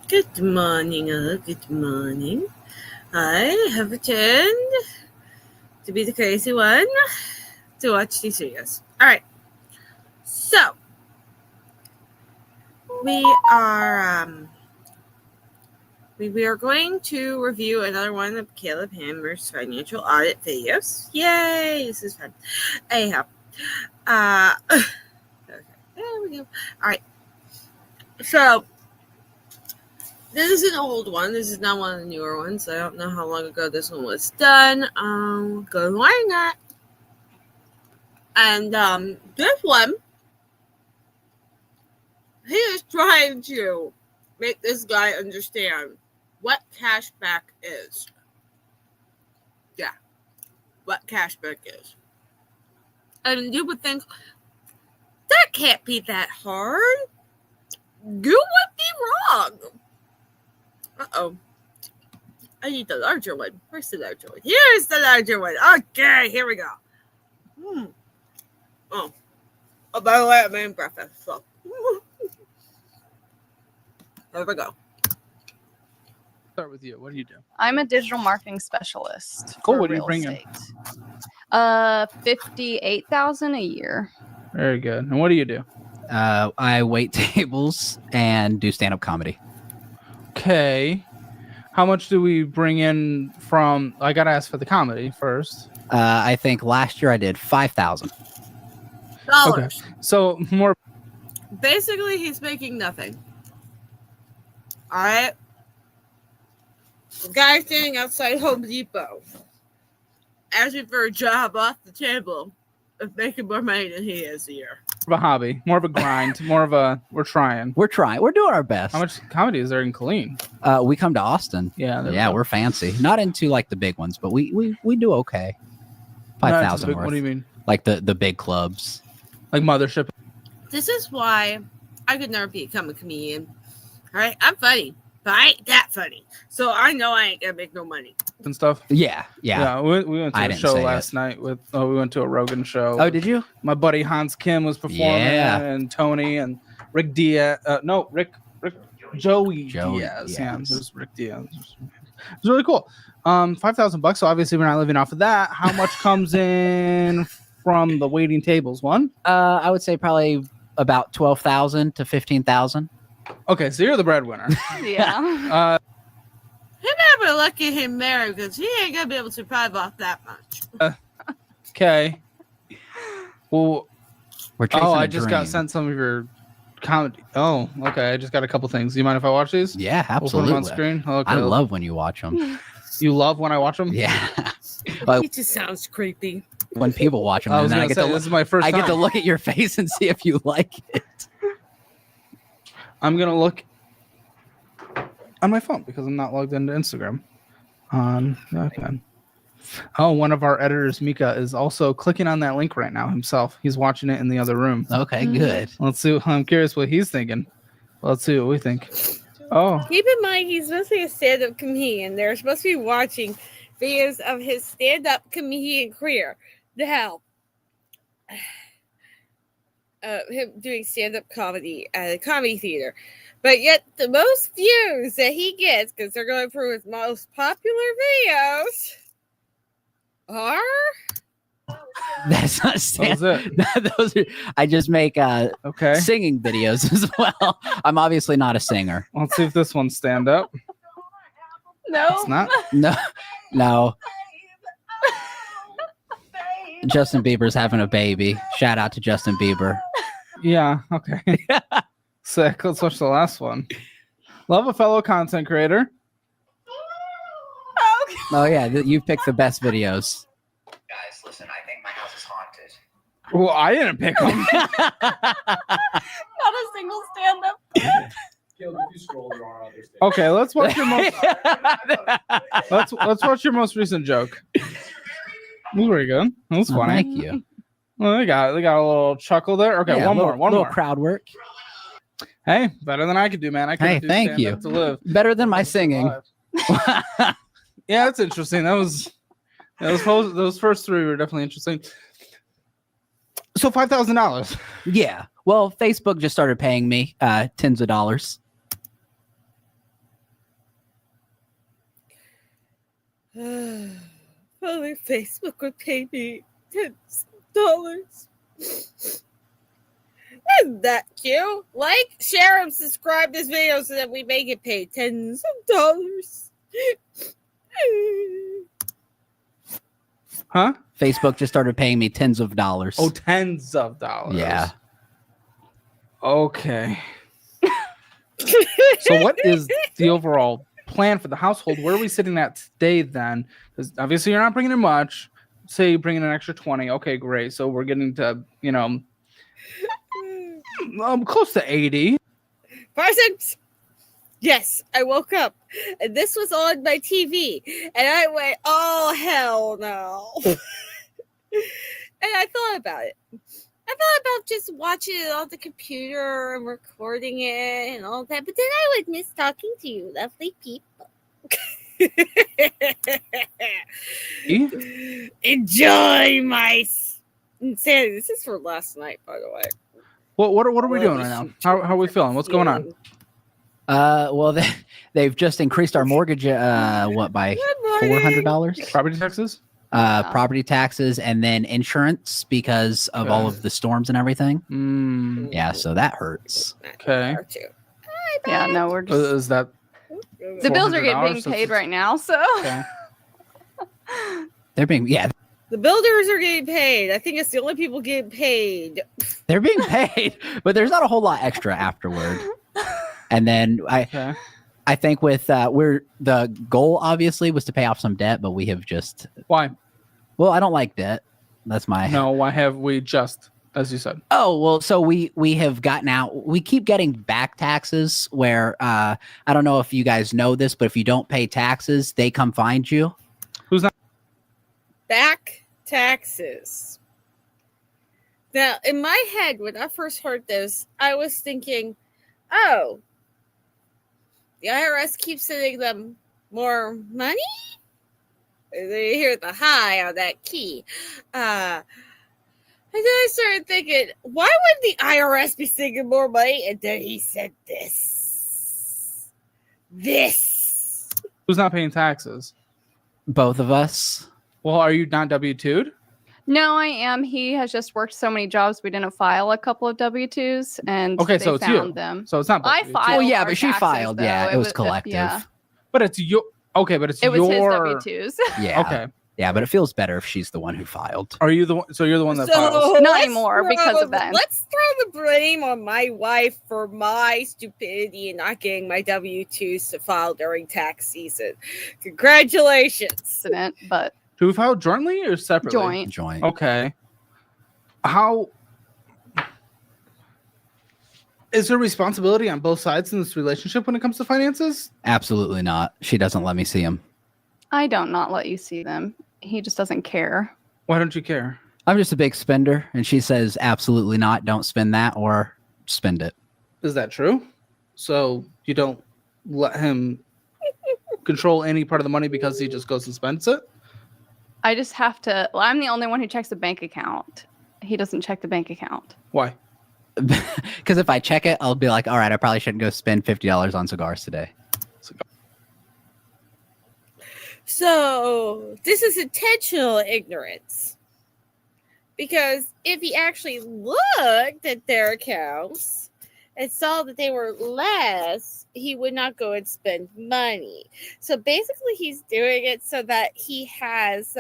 Good morning, good morning. I have returned to be the crazy one to watch these videos. Alright, so we are going to review another one of Caleb Hammer's financial audit videos. Yay, this is fun. Anyhow, okay, there we go. Alright, so this is an old one. This is not one of the newer ones. I don't know how long ago this one was done. Good morning, that. And this one, he is trying to make this guy understand what cashback is. Yeah, what cashback is. And you would think, that can't be that hard. You would be wrong. Uh-oh. I need the larger one. Where's the larger one? Here's the larger one. Okay, here we go. Oh, by the way, I'm in breakfast, so. There we go. Start with you. What do you do? I'm a digital marketing specialist. Cool. For What do you real bring in? estate. 58,000 a year. Very good. And what do you do? I wait tables and do stand-up comedy. Okay. How much do we bring in from? I gotta ask for the comedy first. I think last year I did 5,000. Dollars. Okay. So more. Basically, he's making nothing. All right. The guy standing outside Home Depot asking for a job off the table of making more money than he is a year. Of a hobby, more of a grind, more of a we're trying. We're trying. We're doing our best. How much comedy is there in Killeen? We come to Austin. Yeah, We're fancy. Not into like the big ones, but we do okay. 5,000 worth. What do you mean? Like the big clubs. Like Mothership? This is why I could never become a comedian. All right, I'm funny, but I ain't that funny, so I know I ain't gonna make no money. And stuff. Yeah. We went to I a didn't show say last night with. Oh, we went to a Rogan show. Oh, did you? My buddy Hans Kim was performing, Yeah. and Tony and Rick Diaz. Joey Diaz. Diaz. Yeah, it was Rick Diaz. It was really cool. $5,000. So obviously we're not living off of that. How much comes in from the waiting tables? One. I would say probably about 12,000 to 15,000. Okay, so you're the breadwinner. Yeah. He better look at him married because he ain't gonna be able to survive off that much. Okay. Well. We're chasing I a just dream. got sent some of your comedy. Oh, okay. I just got a couple things. Do you mind if I watch these? Yeah, We'll put them absolutely. on screen. Okay. I love when you watch them. You love when I watch them? Yeah. But He just sounds creepy. when people watch them, I was then gonna say, this is my first I time. get to look at your face and see if you like it. I'm gonna look on my phone because I'm not logged into Instagram on the iPad. Oh, one of our editors, Mika, is also clicking on that link right now himself. He's watching it in the other room. Okay, good. Let's see. I'm curious what he's thinking. Let's see what we think. Oh, Keep in mind, he's supposed to be a stand-up comedian. They're supposed to be watching videos of his stand-up comedian career. Now, him doing stand-up comedy at a comedy theater. But yet, the most views that he gets, because they're going through his most popular videos, are... That's not what was it? Those are, I just make Okay. singing videos as well. I'm obviously not a singer. Let's see if this one's stand up. No. It's not. No. Justin Bieber's having a baby. Shout out to Justin Bieber. Yeah. Okay. Sick. Let's watch the last one. Love a fellow content creator. Oh yeah, you picked the best videos. Guys, listen, I think my house is haunted. Well, I didn't pick them. Not a single stand-up. Caleb, if you scroll, there are others. Okay, let's watch your most. Let's watch your most recent joke. That's pretty good. That's Oh, funny. thank you. Well, they got a little chuckle there. Okay, Yeah, one more. little crowd work. Hey, better than I could do, man. I Hey, could do thank stand you. up to live. Better than my singing. Yeah, that's interesting. Those first three were definitely interesting. So $5,000. Yeah. Well, Facebook just started paying me tens of dollars. Only Facebook would pay me $10. Isn't that cute? Like, share, and subscribe this video so that we may get paid tens of dollars. Huh? Facebook just started paying me tens of dollars. Oh, tens of dollars. Yeah. Okay. So what is the overall plan for the household? Where are we sitting at today then? Because obviously you're not bringing in much. Say you bring in an extra 20. Okay, great. So we're getting to, close to 80. Parsons! Yes, I woke up and this was on my TV and I went, oh, hell no. And I thought about it. I thought about just watching it on the computer and recording it and all that, but then I would miss talking to you, lovely people. Enjoy my insanity. This is for last night, by the way. What are we doing right now? How are we feeling? What's going on? Well, they've just increased our mortgage. What, by $400? Property taxes? Property taxes and then insurance because of all of the storms and everything. Yeah, so that hurts. Okay. Yeah, no, we're just Is that the bills are $400 being paid right now, so okay? They're being The builders are getting paid. I think it's the only people getting paid. they're being paid, but there's not a whole lot extra afterward. And then Okay. I think with the goal obviously was to pay off some debt, but we have just Why? well, I don't like debt. That's my No, why have we just, as you said? Oh, well, so we have gotten out. We keep getting back taxes where I don't know if you guys know this, but if you don't pay taxes, they come find you. Who's not? Back taxes. Now, in my head, when I first heard this, I was thinking, oh, the IRS keeps sending them more money? They hear the high on that key. And then I started thinking, why would the IRS be sending more money? And then he said this. Who's not paying taxes? Both of us. Well, are you not W-2'd? no, I am. He has just worked so many jobs. We didn't file a couple of W-2s, and Okay, they so it's found you. them. So it's not. I W-2. filed. Well, yeah, our but she taxes, filed. Yeah, though. it was collective. Yeah, But it's your. Okay, but it's it was your. his W-2s. Yeah. Okay. Yeah, but it feels better if she's the one who filed. Are you the one? So you're the one that files. Not let's anymore because of that. Let's throw the blame on my wife for my stupidity and not getting my W-2s to file during tax season. Congratulations. Accident, but Do we file jointly or separately? joint. Okay. How is there responsibility on both sides in this relationship when it comes to finances? Absolutely not. She doesn't let me see him. I don't not let you see them. He just doesn't care. Why don't you care? I'm just a big spender, and she says absolutely not. Don't spend that or spend it. Is that true? So you don't let him control any part of the money because he just goes and spends it? I just have to. Well, I'm the only one who checks the bank account. He doesn't check the bank account. Why? Because if I check it, I'll be like, all right, I probably shouldn't go spend $50 on cigars today. So this is intentional ignorance. Because if he actually looked at their accounts and saw that they were less, he would not go and spend money. So basically he's doing it so that he has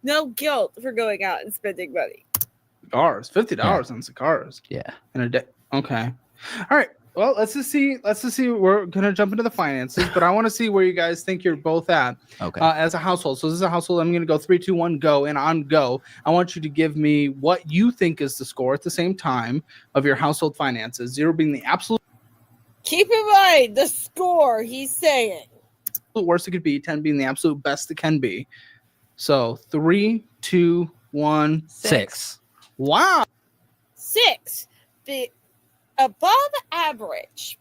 no guilt for going out and spending money. Cigars. $50 on cigars. Yeah. In a day. Okay. All right. Well, let's just see. We're gonna jump into the finances, but I want to see where you guys think you're both at Okay. as a household. So this is a household. I'm gonna go 3, 2, 1, go, and on go. I want you to give me what you think is the score at the same time of your household finances. 0 being the absolute Keep in mind the score he's saying. worst it could be, 10 being the absolute best it can be. So 3, 2, 1. 6. Wow. 6. The above average.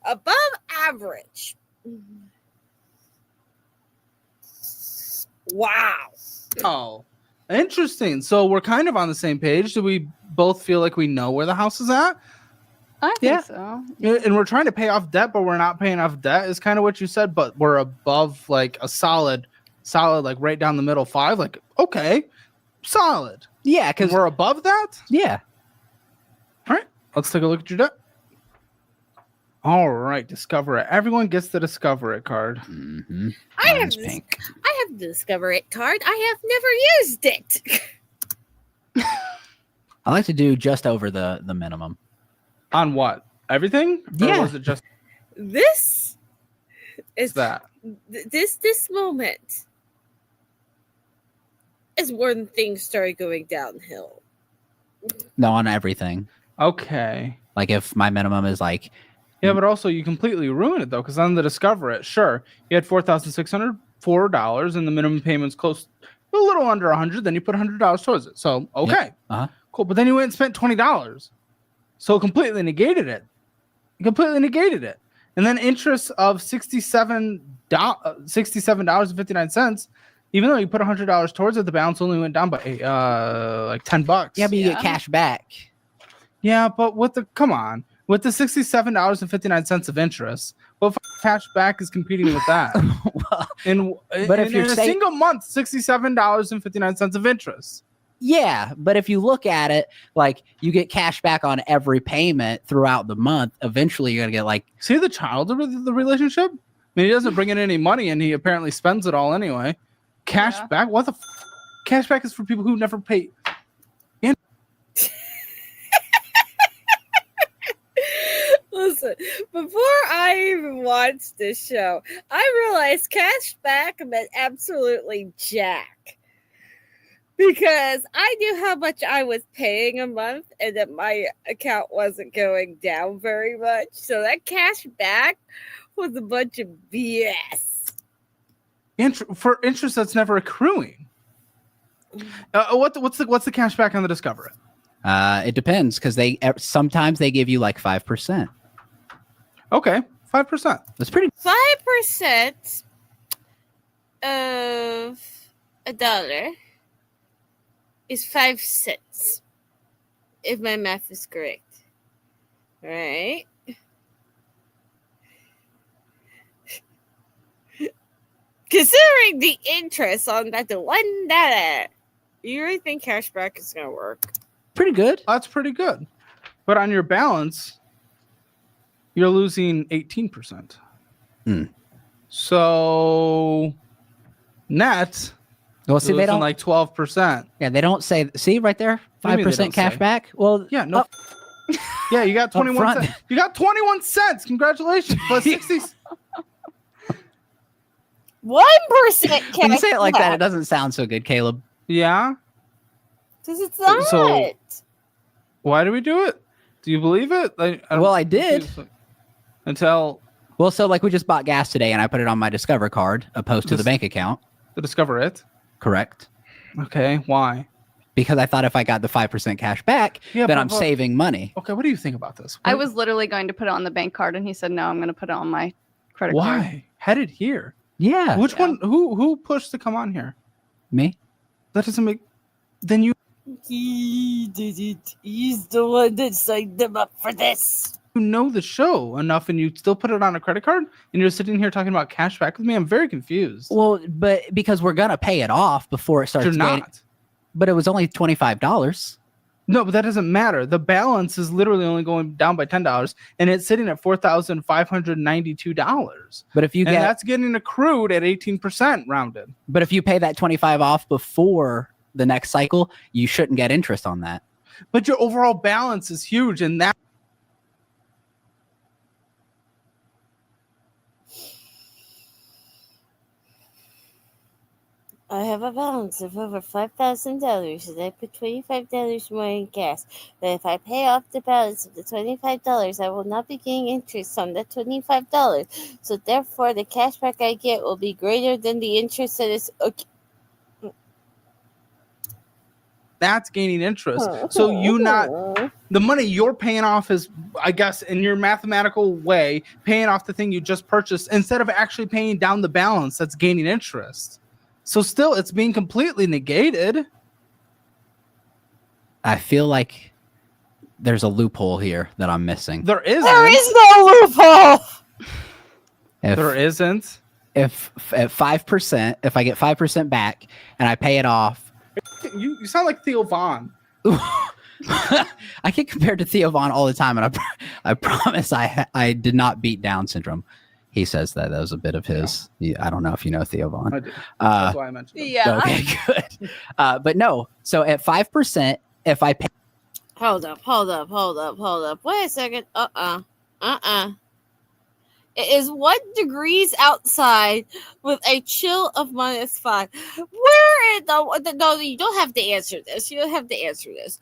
Above average. Wow. Oh, interesting. So we're kind of on the same page. Do we both feel like we know where the house is at? I think Yeah. so. And we're trying to pay off debt, but we're not paying off debt is kind of what you said, but we're above like a solid, like right down the middle 5. Like, okay, solid. Yeah, Because because we're above that. yeah, All right, let's take a look at your debt. All right, discover it. Everyone gets the discover it card. mm-hmm. I have Mine's this- pink. I have the Discover It card. I have never used it. I like to do just over the minimum. On what? Everything? Or Yeah. was it just This is that? this moment is when things started going downhill. No, on everything. Okay. Like if my minimum is like Yeah, but also you completely ruin it though, because on the discover it, sure, you had $4,604, and the minimum payment's close, a little under $100. Then you put $100 towards it. So okay, Uh-huh. cool. But then you went and spent $20, so it completely negated it. And then interest of $67.59. Even though you put $100 towards it, the balance only went down by like $10. yeah, but you Yeah. get cash back. Yeah, but with the $67.59 of interest, what cash back is competing with that? Well, But if you're in a say- single month, $67.59 of interest. yeah, but if you look at it, like you get cash back on every payment throughout the month. Eventually, you're gonna get like See the child of the relationship? I mean, he doesn't bring in any money, and he apparently spends it all anyway. Cash Yeah. back? What the? Cash back is for people who never pay. Listen, before I even watched this show, I realized cash back meant absolutely jack. Because I knew how much I was paying a month and that my account wasn't going down very much. So that cash back was a bunch of BS. For interest that's never accruing. What's the cash back on the Discover It? it depends because sometimes they give you like 5%. Okay, 5%. That's pretty. 5% of $1 is 5 cents, if my math is correct. Right? Considering the interest on that $1, you really think cashback is going to work? Pretty good. That's pretty good. But on your balance, you're losing 18%. Hmm. So net, Well, see, you're they losing don't like 12%. Yeah, they don't say. See right there, What do you mean they 5% don't cash say? back. Well, Yeah, no. Yeah, you got 21 front. cents. You got 21 cents. Congratulations. Plus 60. 1% cash when you say it like that, it doesn't sound so good, Caleb. Yeah. Because it's not. So- Why do we do it? Do you believe it? Well, I did. Until Well, so like we just bought gas today, and I put it on my Discover card opposed to the Just- bank account. to discover it. Correct. Okay. Why? Because I thought if I got the 5% cash back, Yeah, then but- I'm but- saving money. Okay. What do you think about this? I What- was literally going to put it on the bank card, and he said, "No, I'm going to put it on my credit card." Why? Headed here. Yeah, Which Yeah. one? Who pushed to come on here? me. That doesn't make. Then you He did it. He's the one that signed them up for this. know the show enough, and you still put it on a credit card, and you're sitting here talking about cash back with me. I'm very confused. Well, but because we're gonna pay it off before it starts. You're gaining- not. But it was only $25. No, but that doesn't matter. The balance is literally only going down by $10, and it's sitting at $4,592. But if you And get, that's getting accrued at 18% rounded. but if you pay that 25 off before the next cycle, you shouldn't get interest on that. But your overall balance is huge, and that I have a balance of over $5,000 and I put $25 more in gas. But if I pay off the balance of the $25, I will not be getting interest on the $25. So therefore, the cashback I get will be greater than the interest that is. Okay. that's gaining interest. So you not the money you're paying off is, I guess, in your mathematical way, paying off the thing you just purchased instead of actually paying down the balance that's gaining interest. So still, it's being completely negated. I feel like there's a loophole here that I'm missing. There isn't. There is no loophole. If There isn't. if at 5%, if I get 5% back and I pay it off, You sound like Theo Vaughn. I get compared to Theo Vaughn all the time, and I promise I did not beat Down syndrome. He says that was a bit of his. I don't know if you know Theo Vaughn. I do. Uh, That's why I mentioned it. Yeah. Okay, good. But no, so at 5%, if I pay, Hold up. Wait a second. It is 1 degrees outside with a chill of -5. Where is the no, you don't have to answer this. You don't have to answer this.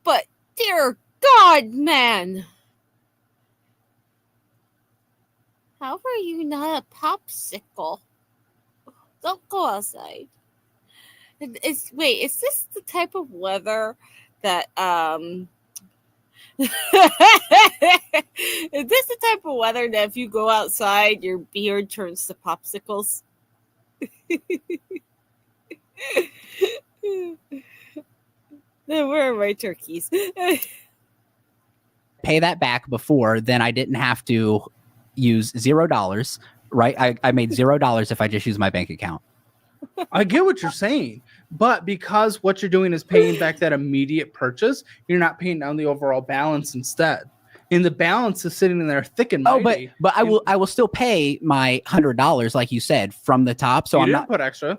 But dear God, man. How are you not a popsicle? Don't go outside. Is this the type of weather that is this the type of weather that if you go outside your beard turns to popsicles? Then where are my turkeys? pay that back before, then I didn't have to use $0, right? I made $0 if I just use my bank account. I get what you're saying, but because what you're doing is paying back that immediate purchase, you're not paying down the overall balance instead. And the balance is sitting in there thick and Oh, mighty. but I will still pay my $100 like you said from the top. So you I'm didn't not. put extra.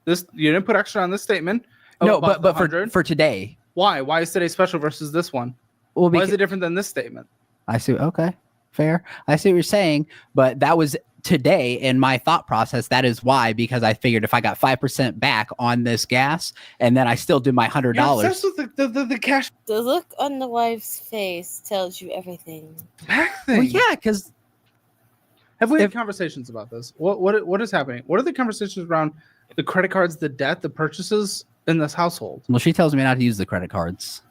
You didn't put extra on this statement. No, about but the 100. for today. Why? Why is today special versus this one? Well, Why because, is it different than this statement? I see. Okay, fair. I see what you're saying, but that was today in my thought process. That is why, because I figured if I got 5% back on this gas, and then I still do my $100. You're obsessed with the cash The look on the wife's face tells you everything. back thing. Well, yeah, because Have we had If- conversations about this? What is happening? What are the conversations around the credit cards, the debt, the purchases in this household? well, she tells me not to use the credit cards.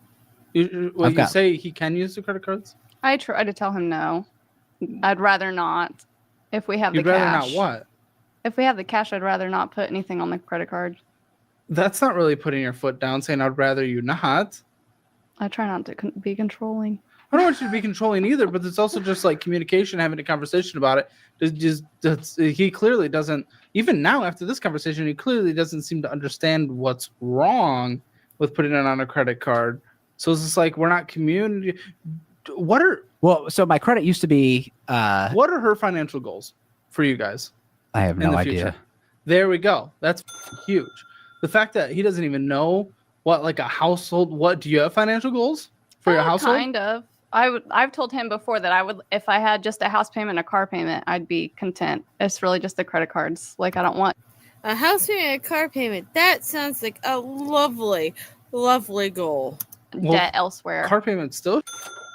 You I've got- say he can use the credit cards? I try to tell him no. I'd rather not. If we have You'd the rather cash. not what? If we have the cash, I'd rather not put anything on the credit card. That's not really putting your foot down, saying I'd rather you not. I try not to be controlling. I don't want you to be controlling either, but it's also just like communication, having a conversation about it. He clearly doesn't, even now after this conversation, he clearly doesn't seem to understand what's wrong with putting it on a credit card. So it's just like we're not community. Well, so my credit used to be. What are her financial goals for you guys? I have in no the idea. future? There we go. That's huge. The fact that he doesn't even know what like a household. What do you have financial goals for your household? Kind of. I've told him before that I would, if I had just a house payment, a car payment, I'd be content. It's really just the credit cards. Like I don't want. A house payment and a car payment. That sounds like a lovely, lovely goal. Well, debt elsewhere. Car payment still.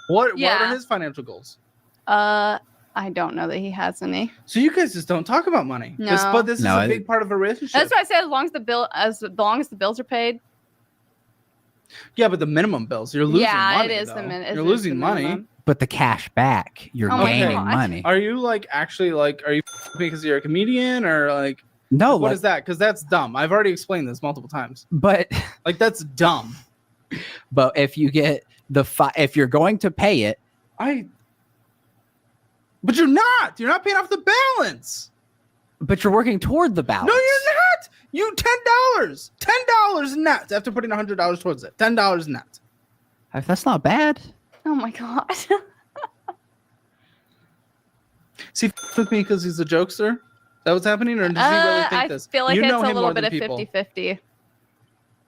What are Yeah. his financial goals? I don't know that he has any. So you guys just don't talk about money. No. But this No, is a big part of a relationship. That's why I said as long as the bills are paid. Yeah, but the minimum bills, you're losing yeah, money. it is though. the minute. You're losing money. But the cash back, you're Oh my gaining God. money. Are you like actually like are you because you're a comedian or like No, what like, is that? Because that's dumb. I've already explained this multiple times. but Like that's dumb. if you get if you're going to pay it, But you're not. You're not paying off the balance. but you're working toward the balance. No, you're not. You $10. $10 net after putting $100 towards it. $10 net. That's not bad. Oh my god. See, with me because he's a jokester. Is that what's happening, or does he really think I this? feel like You it's know a him little more bit than of people. 50-50.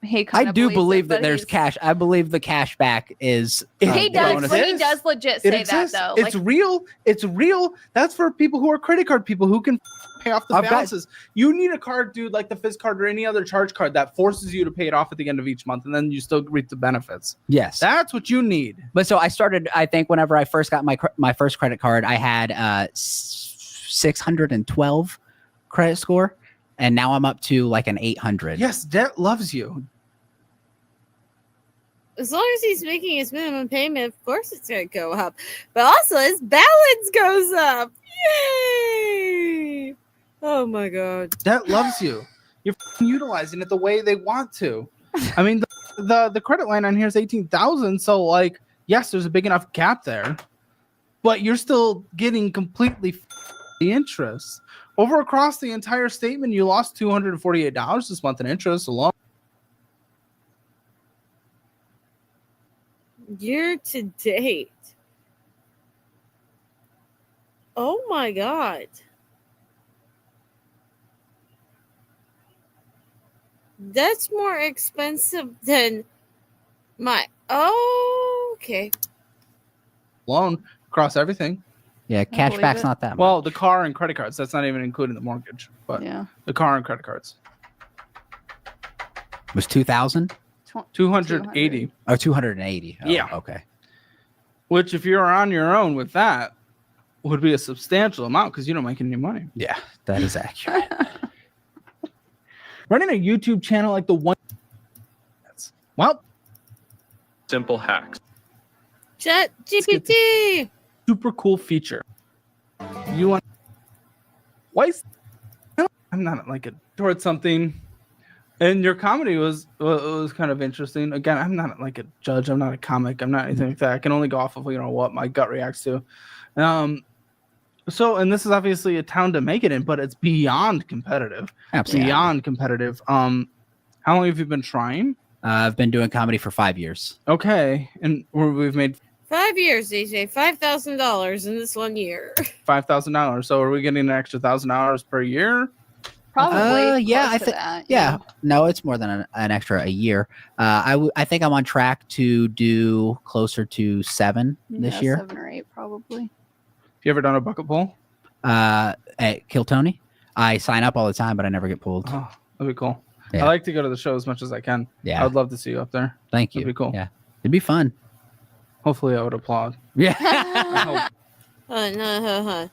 He I kinda do believes it, believe that but there's he's- cash. I believe the cash back is. He It does. bonus. But he It does legit It say that exists. though. It's real. It's real. That's for people who are credit card people who can pay off the I've got- balances. You need a card, dude, like the Fizz card or any other charge card that forces you to pay it off at the end of each month, and then you still reap the benefits. Yes. That's what you need. But so I started. I think whenever I first got my first credit card, I had 612 credit score, and now I'm up to like an 800. Yes, debt loves you. As long as he's making his minimum payment, of course it's going to go up. But also his balance goes up. Yay! Oh my god. Debt loves you. You're utilizing it the way they want to. I mean, the credit line on here is 18,000. So like, yes, there's a big enough gap there, but you're still getting completely the interest. Over across the entire statement, you lost $248 this month in interest alone. Year to date. Oh my God. That's more expensive than my. Oh, okay. Loan across everything. Yeah, believe cashback's it. not that much. Well, the car and credit cards. That's not even including the mortgage, but Yeah. the car and credit cards. It was 2,000 280. or 280. Oh, Yeah. Okay. Which, if you're on your own with that, would be a substantial amount because you don't make any money. Yeah, that is accurate. Running a YouTube channel like the one. Well, Simple hacks. Chat get GPT. super cool feature. You want? Why? I'm not like a towards something. And your comedy was kind of interesting. Again, I'm not like a judge. I'm not a comic. I'm not anything like that. I can only go off of what my gut reacts to. So, and this is obviously a town to make it in, but it's beyond competitive. Absolutely. Beyond competitive. How long have you been trying? I've been doing comedy for 5 years. Okay, and we've made 5 years, DJ. $5,000 in this 1 year. $5,000. So, are we getting an extra $1,000 per year? Probably. Yeah, close I to think. that, Yeah, no, it's more than an extra a year. I think I'm on track to do closer to 7 this Yeah, year. 7 or 8 probably. Have you ever done a bucket pull? At Kill Tony, I sign up all the time, but I never get pulled. Oh, that'd be cool. Yeah. I like to go to the show as much as I can. Yeah, I would love to see you up there. thank you. that'd be cool. Yeah, it'd be fun. Hopefully, I would applaud. Yeah. I hope. No.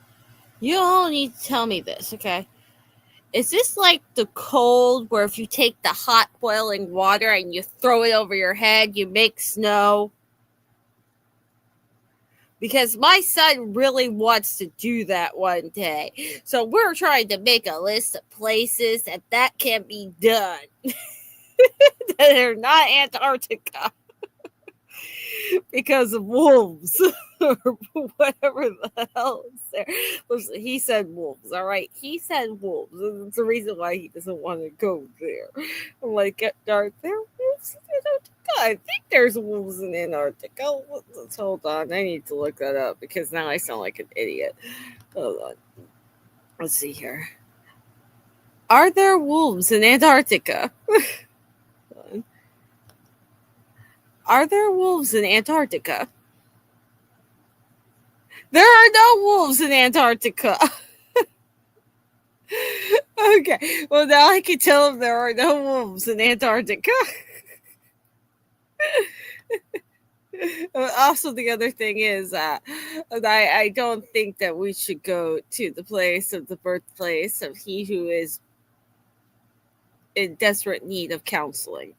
You all need to tell me this, okay? Is this like the cold where if you take the hot boiling water and you throw it over your head, you make snow? Because my son really wants to do that one day. So we're trying to make a list of places that can be done. That are not Antarctica. Because of wolves or whatever the hell is there. Listen, he said wolves, all right? He said wolves. And it's the reason why he doesn't want to go there. I'm like, are there wolves in Antarctica? I think there's wolves in Antarctica. Let's hold on. I need to look that up because now I sound like an idiot. Hold on. Let's see here. Are there wolves in Antarctica? Are there wolves in Antarctica? There are no wolves in Antarctica. Okay. Well, now I can tell him there are no wolves in Antarctica. Also, the other thing is, I don't think that we should go to the place of the birthplace of he who is in desperate need of counseling.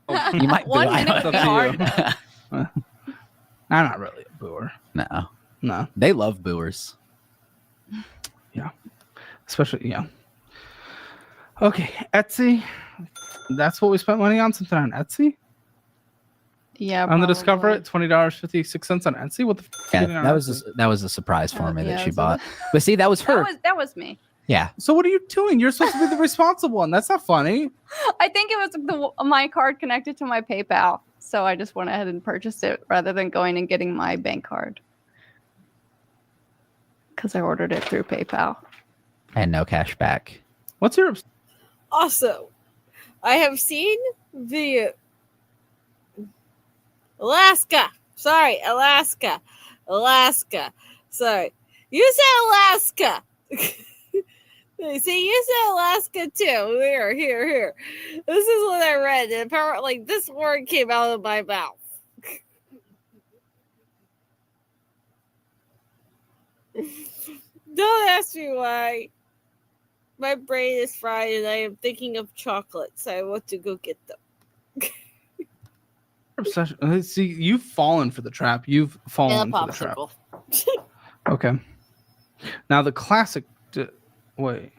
You might. One I minute don't- It's up to card. you. I'm not really a booer. No, No, they love booers. especially Okay, Etsy. That's what we spent money on. Something on Etsy. Yeah. On the Discover probably. it, $20.56 on Etsy. What the? Yeah, getting on that Etsy? was a surprise for me Yeah, that she so bought. But see, that was her. That was me. Yeah, So what are you doing? You're supposed to be the responsible one. That's not funny. I think it was my card connected to my PayPal, so I just went ahead and purchased it rather than going and getting my bank card because I ordered it through PayPal. and no cash back. What's your? Also, I have seen the Alaska. Sorry, Alaska. Sorry. You said Alaska. See, you said Alaska too. Here. This is what I read. And apparently this word came out of my mouth. Don't ask me why. My brain is fried and I am thinking of chocolates. I want to go get them. Obsession. See, you've fallen for the trap. You've fallen for the trap. Okay. Now the classic. Wait.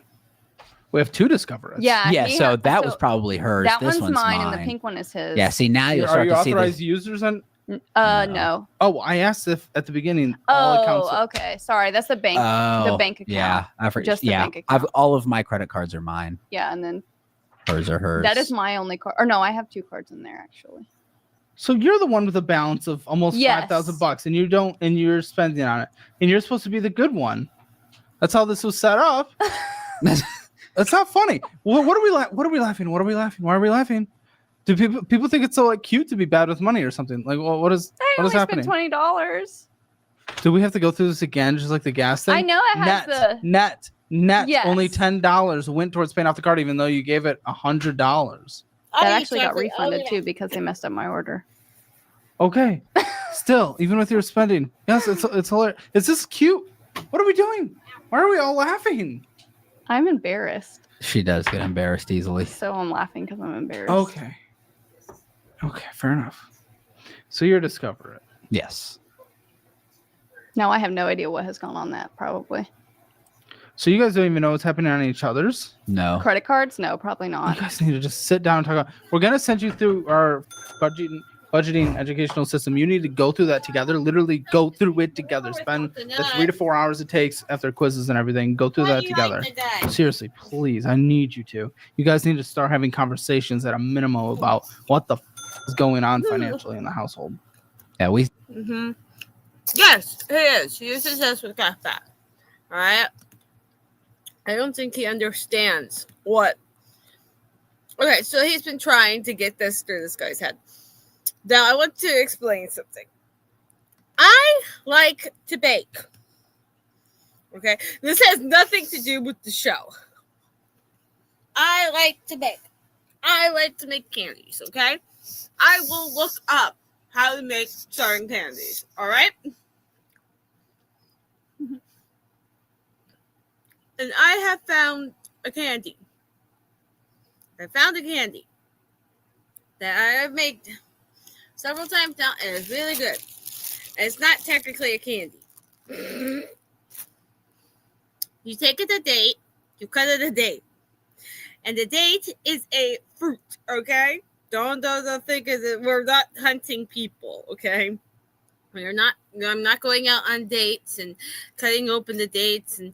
We have 2 Discover It's. Yeah. Yeah, he so had- that was probably hers. That This one's mine, mine. and the pink one is his. Yeah, see now you'll Are start you to see authorized the users on? No. Oh, I asked if at the beginning all accounts. Oh, okay. Sorry, that's the bank. Oh, bank account. Yeah, I forget. Just the Yeah, bank account. all of my credit cards are mine. Yeah, and then Hers are hers. that is my only card. Or no, I have 2 cards in there actually. So you're the one with a balance of almost Yes. $5,000, and you don't, and you're spending on it, and you're supposed to be the good one. That's how this was set up. That's not funny. What are we What are we laughing? What are we laughing? Why are we laughing? Do people think it's so like cute to be bad with money or something? Like, what is I what is only happening? spent $20. Do we have to go through this again, just like the gas thing? I know it has net. Yes. Only $10 went towards paying off the card, even though you gave it $100. that actually got refunded too because they messed up my order. Okay, still, even with your spending, yes, it's hilarious. Is this cute? What are we doing? Why are we all laughing? I'm embarrassed, She does get embarrassed easily. so I'm laughing because I'm embarrassed. Okay, fair enough. So you're Discover It. Yes. Now I have no idea what has gone on that. Probably So you guys don't even know what's happening on each other's. No. credit cards. No, probably You not. guys need to just sit down and talk about. We're gonna send you through our budgeting educational system. You need to go through that together. Literally go through it together. Spend the 3 to 4 hours it takes after quizzes and everything. Go through that together. Seriously, please, I need you to. You guys need to start having conversations at a minimum about what the is going on financially in the household. Yeah, we Mm-hmm. Yes, he is. He uses this with cashback. All right. I don't think he understands what. Okay, so he's been trying to get this through this guy's head. Now, I want to explain something. I like to bake. Okay, this has nothing to do with the show. I like to bake. I like to make candies. Okay, I will look up how to make certain candies. All right. And I have found a candy. I found a candy that I have made several times now, and it's really good. And it's not technically a candy. You take it a date, you cut it a date. And the date is a fruit, okay? Don't think that we're not hunting people, okay? I'm not going out on dates and cutting open the dates and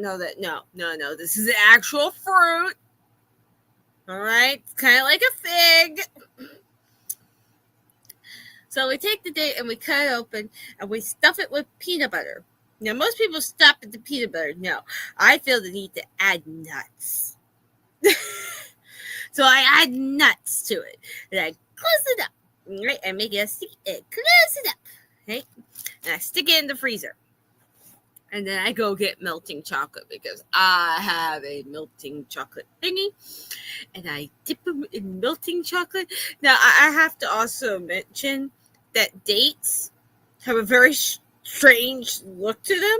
know that no. This is an actual fruit. All right, it's kind of like a fig. So we take the date and we cut it open and we stuff it with peanut butter. Now most people stop at the peanut butter. No, I feel the need to add nuts. So I add nuts to it and I close it up. Right, I make it a stick and close it up. Okay, and I stick it in the freezer. And then I go get melting chocolate because I have a melting chocolate thingy. And I dip them in melting chocolate. Now, I have to also mention that dates have a very strange look to them.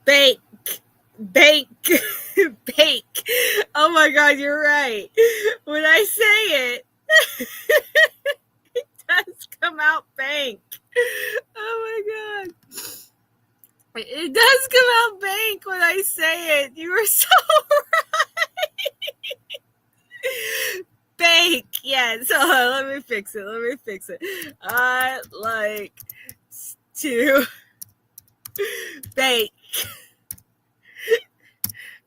Bake. Oh my God, you're right. When I say it, it does come out bank. Oh my God. It does come out bank when I say it. You were so right. Bake. Yes. Let me fix it. I like to bake.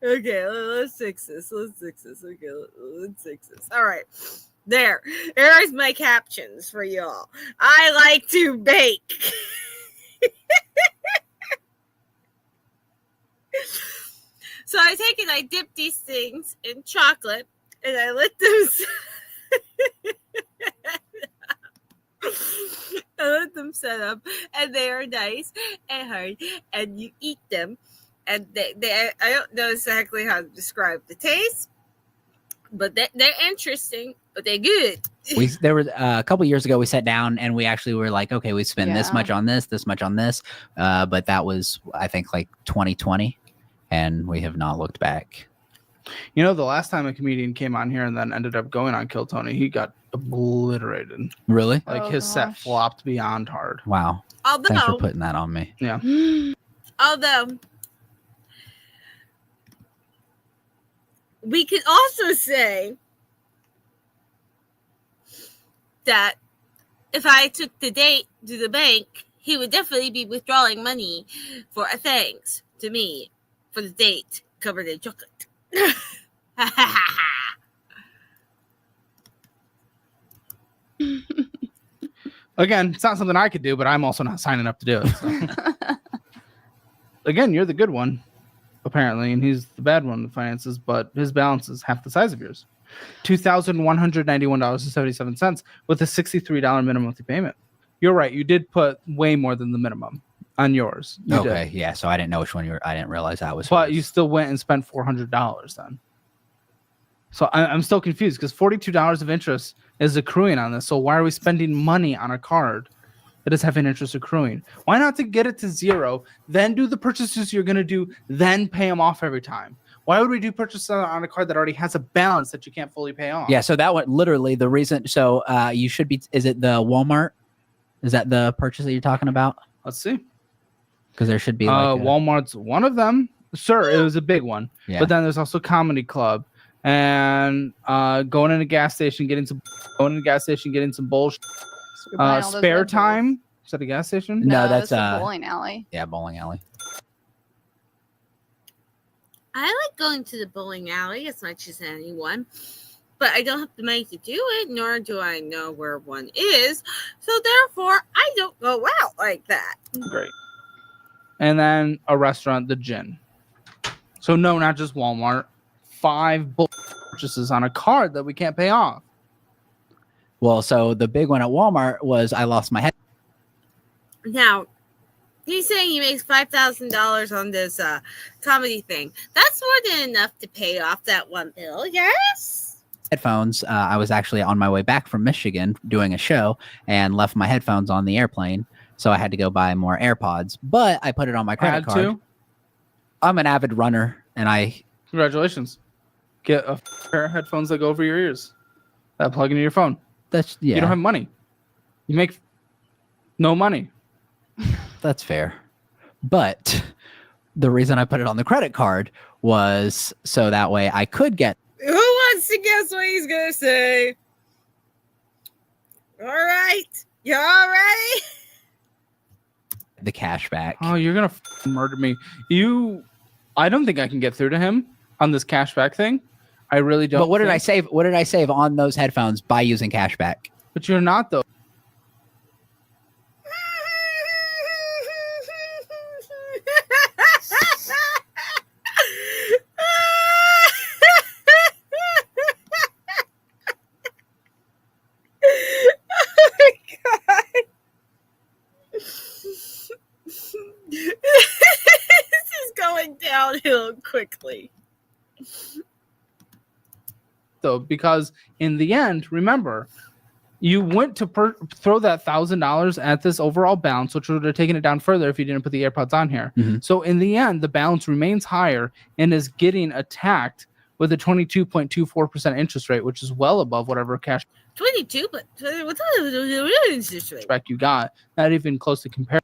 Okay, let's fix this. Okay, let's fix this. All right. There's my captions for y'all. I like to bake. So I take it, I dip these things in chocolate, and I let them set up, and they are nice and hard, and you eat them. And they I don't know exactly how to describe the taste, but they're interesting, but they're good. There were a couple years ago we sat down and we actually were like, okay, we spend this much on this much on this, but that was I think like 2020, and we have not looked back. You know, the last time a comedian came on here and then ended up going on Kill Tony, he got obliterated. Really? Like Oh, his set gosh. flopped beyond hard. Wow. Thanks for Although, putting that on me. Yeah. We could also say that if I took the date to the bank, he would definitely be withdrawing money for a thanks to me for the date covered in chocolate. Again, it's not something I could do, but I'm also not signing up to do it. So. Again, you're the good one, apparently, and he's the bad one in the finances, but his balance is half the size of yours. $2,191.77 with a $63 minimum monthly payment. You're right. You did put way more than the minimum on yours. You Okay, did. yeah. So I didn't know which one you were. I didn't realize that was. But hers. you still went and spent $400 then. So I'm still confused because $42 of interest is accruing on this. So why are we spending money on a card that is having interest accruing? Why not to get it to zero, then do the purchases you're going to do, then pay them off every time? Why would we do purchases on a card that already has a balance that you can't fully pay off? Yeah. So that one literally the reason. So you should be. Is it the Walmart? Is that the purchase that you're talking about? Let's see. Because there should be. Like a- Walmart's one of them. Sure, it was a big one. Yeah. But then there's also Comedy Club and going in a gas station, getting some bullshit. So you're buying all those Spare Red Bulls. Time. Is that a gas station? No, that's, the bowling alley. yeah, bowling alley. I like going to the bowling alley as much as anyone, but I don't have the money to do it, nor do I know where one is. So therefore, I don't go out like that. Great. And then a restaurant, the Gin. So no, not just Walmart. 5 purchases on a card that we can't pay off. Well, so the big one at Walmart was I lost my head. Now, he's saying he makes $5,000 on this comedy thing. That's more than enough to pay off that one bill, yes? Headphones. I was actually on my way back from Michigan doing a show and left my headphones on the airplane. So I had to go buy more AirPods, but I put it on my credit Had card. to. I'm an avid runner and Congratulations. Get a pair of headphones that go over your ears. That plug into your phone. that's, yeah, You don't have money. You make no money. that's fair. But the reason I put it on the credit card was so that way I could get Who wants to guess what he's going to say? All right. You all ready? the cash back. Oh, you're gonna murder me. I don't think I can get through to him on this cashback thing. I really don't. But what did I think. save? What did I save on those headphones by using cashback? But you're not though. Oh my God. This is going downhill quickly. Though, because in the end, remember, you went to throw that $1,000 at this overall balance, which would have taken it down further if you didn't put the AirPods on here. Mhm. So in the end, the balance remains higher and is getting attacked with a 22.24% interest rate, which is well above whatever cash 22, but what's the interest rate? back you got. Not even close to compare.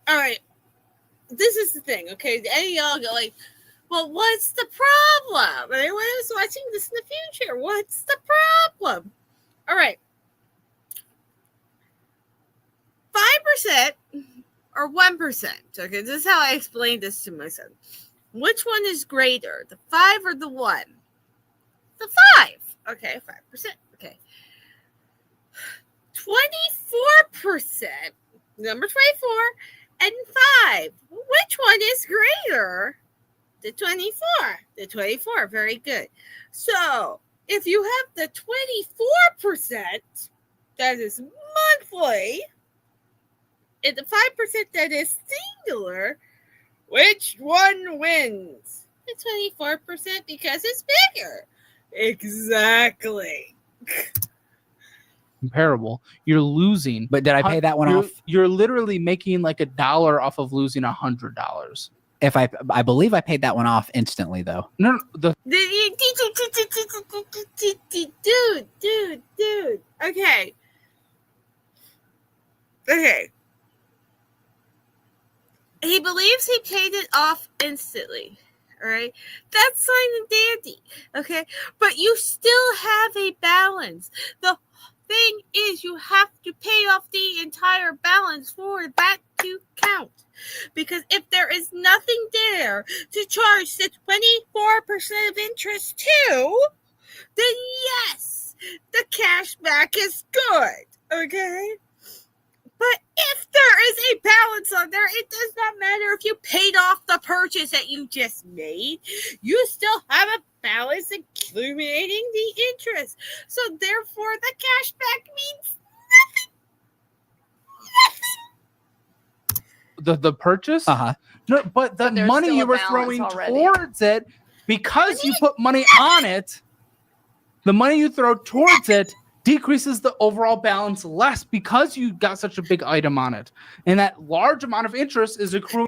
All right. This is the thing, okay? Any of y'all go like, well, what's the problem? Anyone who's watching this in the future, what's the problem? All right. 5% or 1%. Okay, this is how I explained this to my son. Which one is greater, the 5 or the 1? The 5. Okay, 5%. Okay. 24%, number 24, and 5. Which one is greater? The 24. The 24. Very good. So, if you have the 24% that is monthly, and the 5% that is singular, which one wins? The 24% because it's bigger. Exactly. Comparable. You're losing. But did I pay that one you're, off? You're literally making like $1 off of losing $100. If I believe I paid that one off instantly though. No, the Dude. Okay. He believes he paid it off instantly. All right. That's fine and dandy. Okay. But you still have a balance. The thing is, you have to pay off the entire balance for that to count. Because if there is nothing there to charge the 24% of interest to, then yes, the cash back is good. Okay. But if there is a balance on there, it does not matter if you paid off the purchase that you just made. You still have a balance accumulating the interest. So therefore, the cash back means nothing. the purchase. Uh-huh. No, but the But there's money still you a were balance throwing already. towards it, because you put money on it, the money you throw towards it decreases the overall balance less because you got such a big item on it. And that large amount of interest is accruing.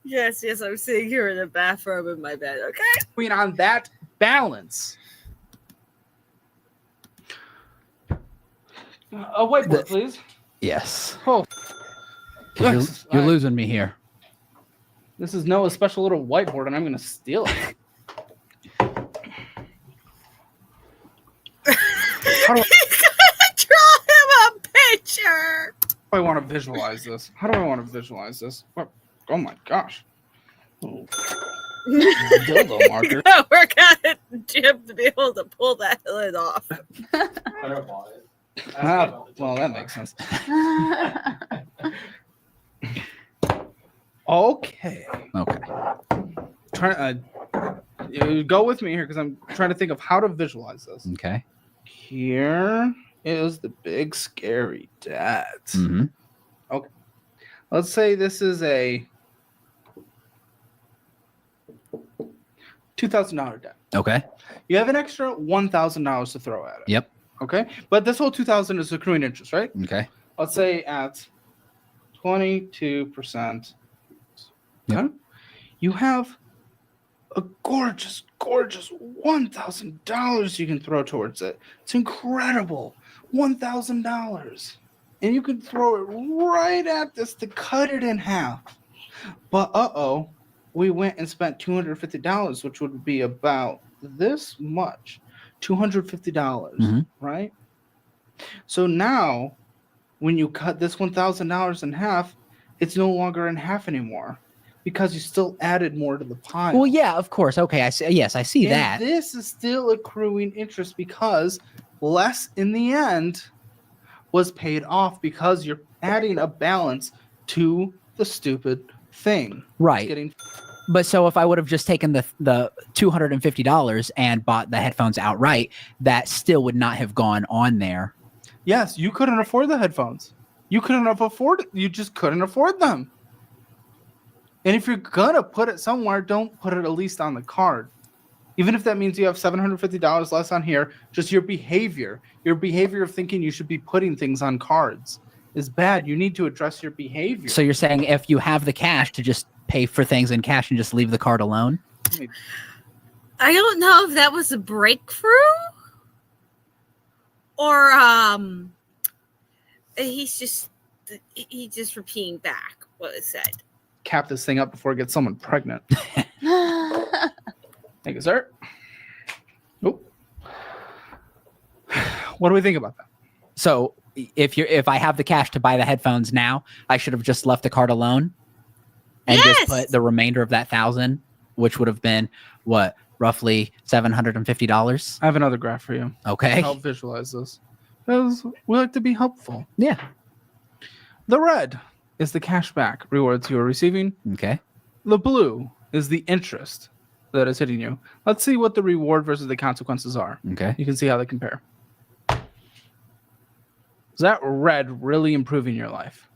Yes, I'm sitting here in the bathroom in my bed. Okay. On that balance. A whiteboard, please. Yes. Oh, 'Cause yes. You're losing me here. This is Noah's special little whiteboard, and I'm going to steal it. How do Draw him a picture. I want to visualize this? How do I want to visualize this? What? Oh my gosh. Oh. Dildo marker. No, we're gonna Jim to be able to pull that lid off. I don't bought it. Ah, well, that makes sense. Okay. Okay. You go with me here because I'm trying to think of how to visualize this. Okay. Here is the big scary debt. Mm-hmm. Let's say this is a $2,000 debt. Okay. You have an extra $1,000 to throw at it. Yep. Okay. But this whole $2,000 is accruing interest, right? Okay. Let's say at 22%. Yep. Okay? You have a gorgeous $1,000 you can throw towards it. It's incredible. $1,000. And you can throw it right at this to cut it in half. But we went and spent $250, which would be about this much. $250, Mhm. right? So now, when you cut this $1,000 in half, it's no longer in half anymore because you still added more to the pile. Well, yeah, of course. Okay. I see. Yes, I see And that. this is still accruing interest because less in the end was paid off because you're adding a balance to the stupid thing. Right. Getting But so if I would have just taken the $250 and bought the headphones outright, that still would not have gone on there. Yes, you couldn't afford the headphones. You just couldn't afford them. And if you're gonna put it somewhere, don't put it at least on the card. Even if that means you have $750 less on here, just your behavior of thinking you should be putting things on cards is bad. You need to address your behavior. So you're saying if you have the cash to just pay for things in cash and just leave the card alone? I don't know if that was a breakthrough or he's just repeating back what it said. Cap this thing up before it gets someone pregnant. Thank you, sir. Nope. What do we think about that? So if I have the cash to buy the headphones now, I should have just left the card alone and just Yes! put the remainder of that 1,000, which would have been what, roughly $750. I have another graph for you. Okay. Help visualize this. Because we like to be helpful. Yeah. The red is the cashback rewards you are receiving. Okay. The blue is the interest that is hitting you. Let's see what the reward versus the consequences are. Okay. You can see how they compare. Is that red really improving your life?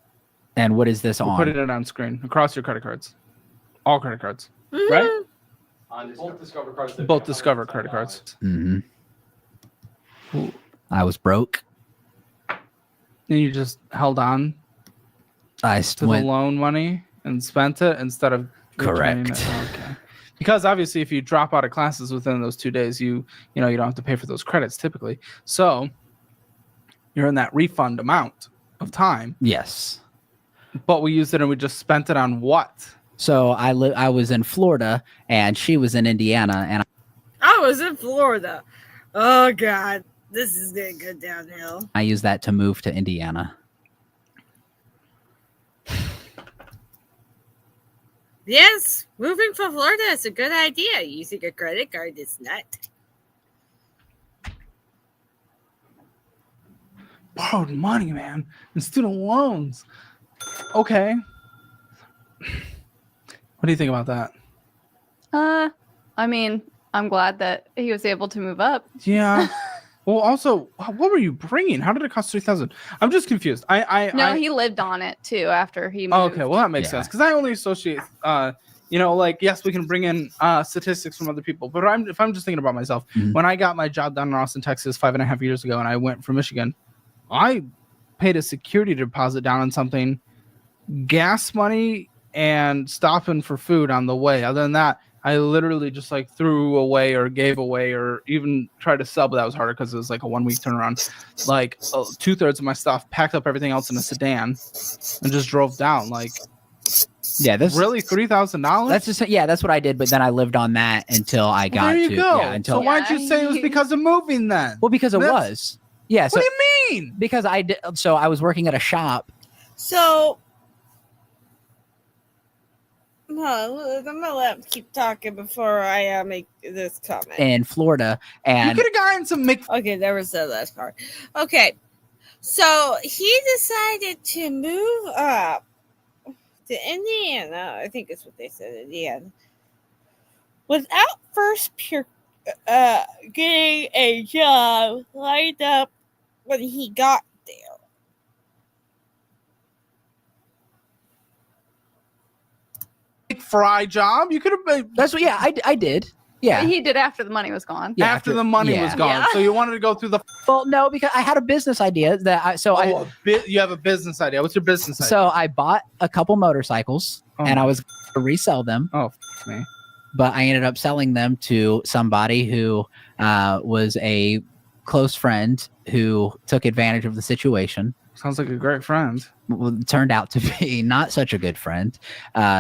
And what is this We're on? putting it on screen across your credit cards. All credit cards. Mhm. Right? On both Discover cards. Both Discover credit cards. Mm-hmm. I was broke. And you just held on I to the went. loan money and spent it instead of returning Correct. it. Okay. Because obviously, if you drop out of classes within those 2 days, you don't have to pay for those credits typically. So you're in that refund amount of time. Yes. But we used it and we just spent it on what? So I was in Florida and she was in Indiana, and I was in Florida. Oh God, this is gonna go downhill. I used that to move to Indiana. Yes, moving from Florida is a good idea. Using a credit card is not. Borrowed money, man, and student loans. Okay. What do you think about that? I mean, I'm glad that he was able to move up. Yeah. Well, also, what were you bringing? How did it cost 3,000? I'm just confused. He lived on it too after he moved. Okay, well that makes Yeah. sense because I only associate, yes, we can bring in statistics from other people, but if I'm just thinking about myself, Mhm. when I got my job down in Austin, Texas, 5.5 years ago, and I went from Michigan, I paid a security deposit down on something, gas money, and stopping for food on the way. Other than that, I literally just like threw away or gave away or even tried to sell, but that was harder because it was like a 1 week turnaround. Like 2/3 of my stuff, packed up everything else in a sedan, and just drove down. Like, Yeah, this really $3,000? That's just that's what I did. But then I lived on that until I got there you to go. yeah until So why'd you say it was because of moving then? well because it That's- was so What do you mean? because I did so I was working at a shop. So, I'm gonna let him keep talking before I make this comment. In Florida, You and could have gotten some Okay, there was the last part. Okay, so he decided to move up to Indiana. I think it's what they said, Indiana, without first getting a job lined up when he got there. fry job. You could have been that's what I did. Yeah. He did after the money was gone. Yeah, after the money yeah. was gone. Yeah. So you wanted to go through the Well, no, because I had a business idea that you have a business idea. What's your business idea? so I bought a couple motorcycles Oh and my- I was going to resell them. Oh, me. But I ended up selling them to somebody who was a close friend who took advantage of the situation. Sounds like a great friend. Well, it turned out to be not such a good friend.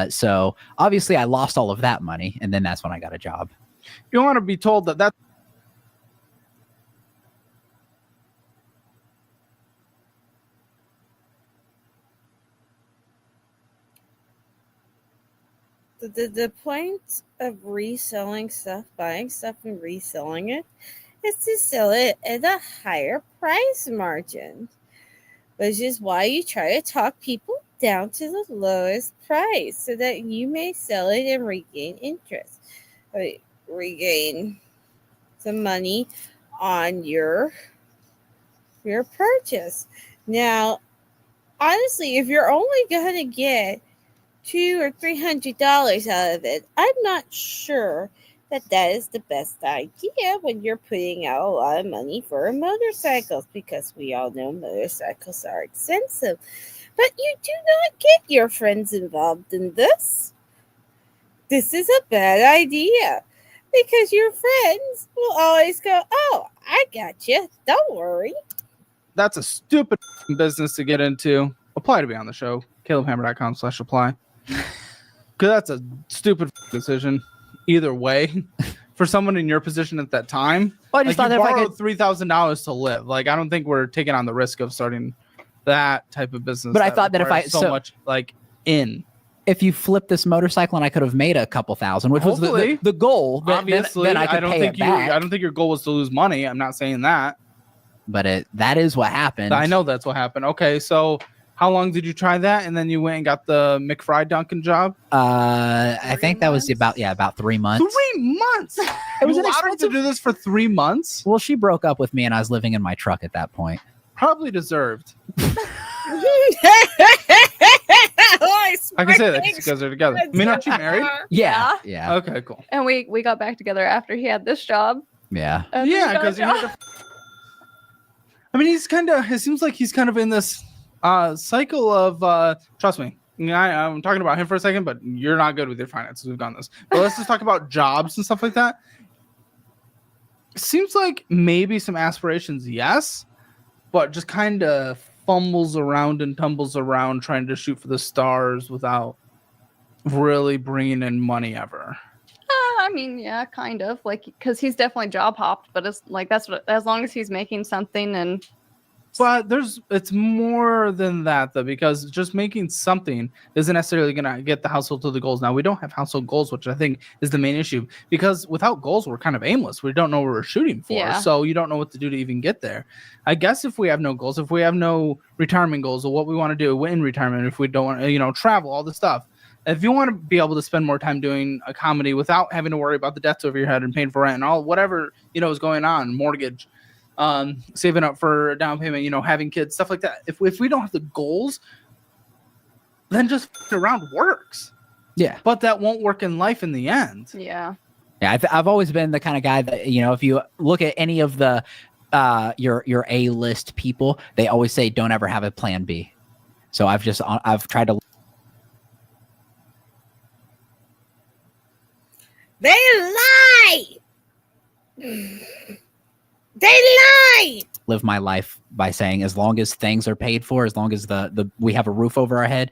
So obviously I lost all of that money, and then that's when I got a job. You want to be told that The point of reselling stuff, buying stuff and reselling it, is to sell it at a higher price margin, which is why you try to talk people down to the lowest price so that you may sell it and regain interest, regain some money on your purchase. Now, honestly, if you're only going to get $200 or $300 out of it, I'm not sure that is the best idea when you're putting out a lot of money for motorcycles, because we all know motorcycles are expensive. But you do not get your friends involved in this. This is a bad idea, because your friends will always go, "Oh, I got you. Don't worry." that's a stupid business to get into. Apply to be on the show. CalebHammer.com/apply. Because that's a stupid decision either way for someone in your position at that time. Well, I just Like, thought you that if I borrowed could, $3,000 to live. Like, I don't think we're taking on the risk of starting that type of business. But I thought that if requires I- so much if you flip this motorcycle and I could have made a couple thousand, which was Hopefully. the goal, obviously, then I could don't pay think it back. I don't think your goal was to lose money. I'm not saying that. But that is what happened. I know that's what happened. Okay, so how long did you try that, and then you went and got the McFry Duncan job? I think that was about 3 months. 3 months. It was You an allowed her to expensive. do this for 3 months. Well, she broke up with me, and I was living in my truck at that point. Probably deserved. I I can say that because you guys are together. I mean, aren't you married? Yeah. Yeah. Okay, cool. And we got back together after he had this job. Yeah. and then Yeah, he got a because you job. had to. I mean, it seems like he's kind of in this cycle of trust me, Yeah, I'm talking about him for a second, but you're not good with your finances. We've gone this. But let's just talk about jobs and stuff like that. Seems like maybe some aspirations, yes, but just kind of fumbles around and tumbles around trying to shoot for the stars without really bringing in money ever. I mean, yeah, kind of like because he's definitely job hopped, but it's like that's what as long as he's making something and But it's more than that though, because just making something isn't necessarily gonna get the household to the goals. Now we don't have household goals, which I think is the main issue. Because without goals, we're kind of aimless. We don't know what we're shooting for, Yeah. so you don't know what to do to even get there. I guess if we have no goals, if we have no retirement goals, or what we want to do in retirement, if we don't want to, travel, all this stuff. If you want to be able to spend more time doing a comedy without having to worry about the debts over your head and paying for rent and all whatever is going on, mortgage. Saving up for a down payment, having kids, stuff like that. If we don't have the goals, then just f***ing around works. Yeah. But that won't work in life in the end. yeah. Yeah, I've always been the kind of guy that if you look at any of the your A-list people, they always say don't ever have a plan B. So I've tried to They lie. They lie. live my life by saying as long as things are paid for, as long as the we have a roof over our head,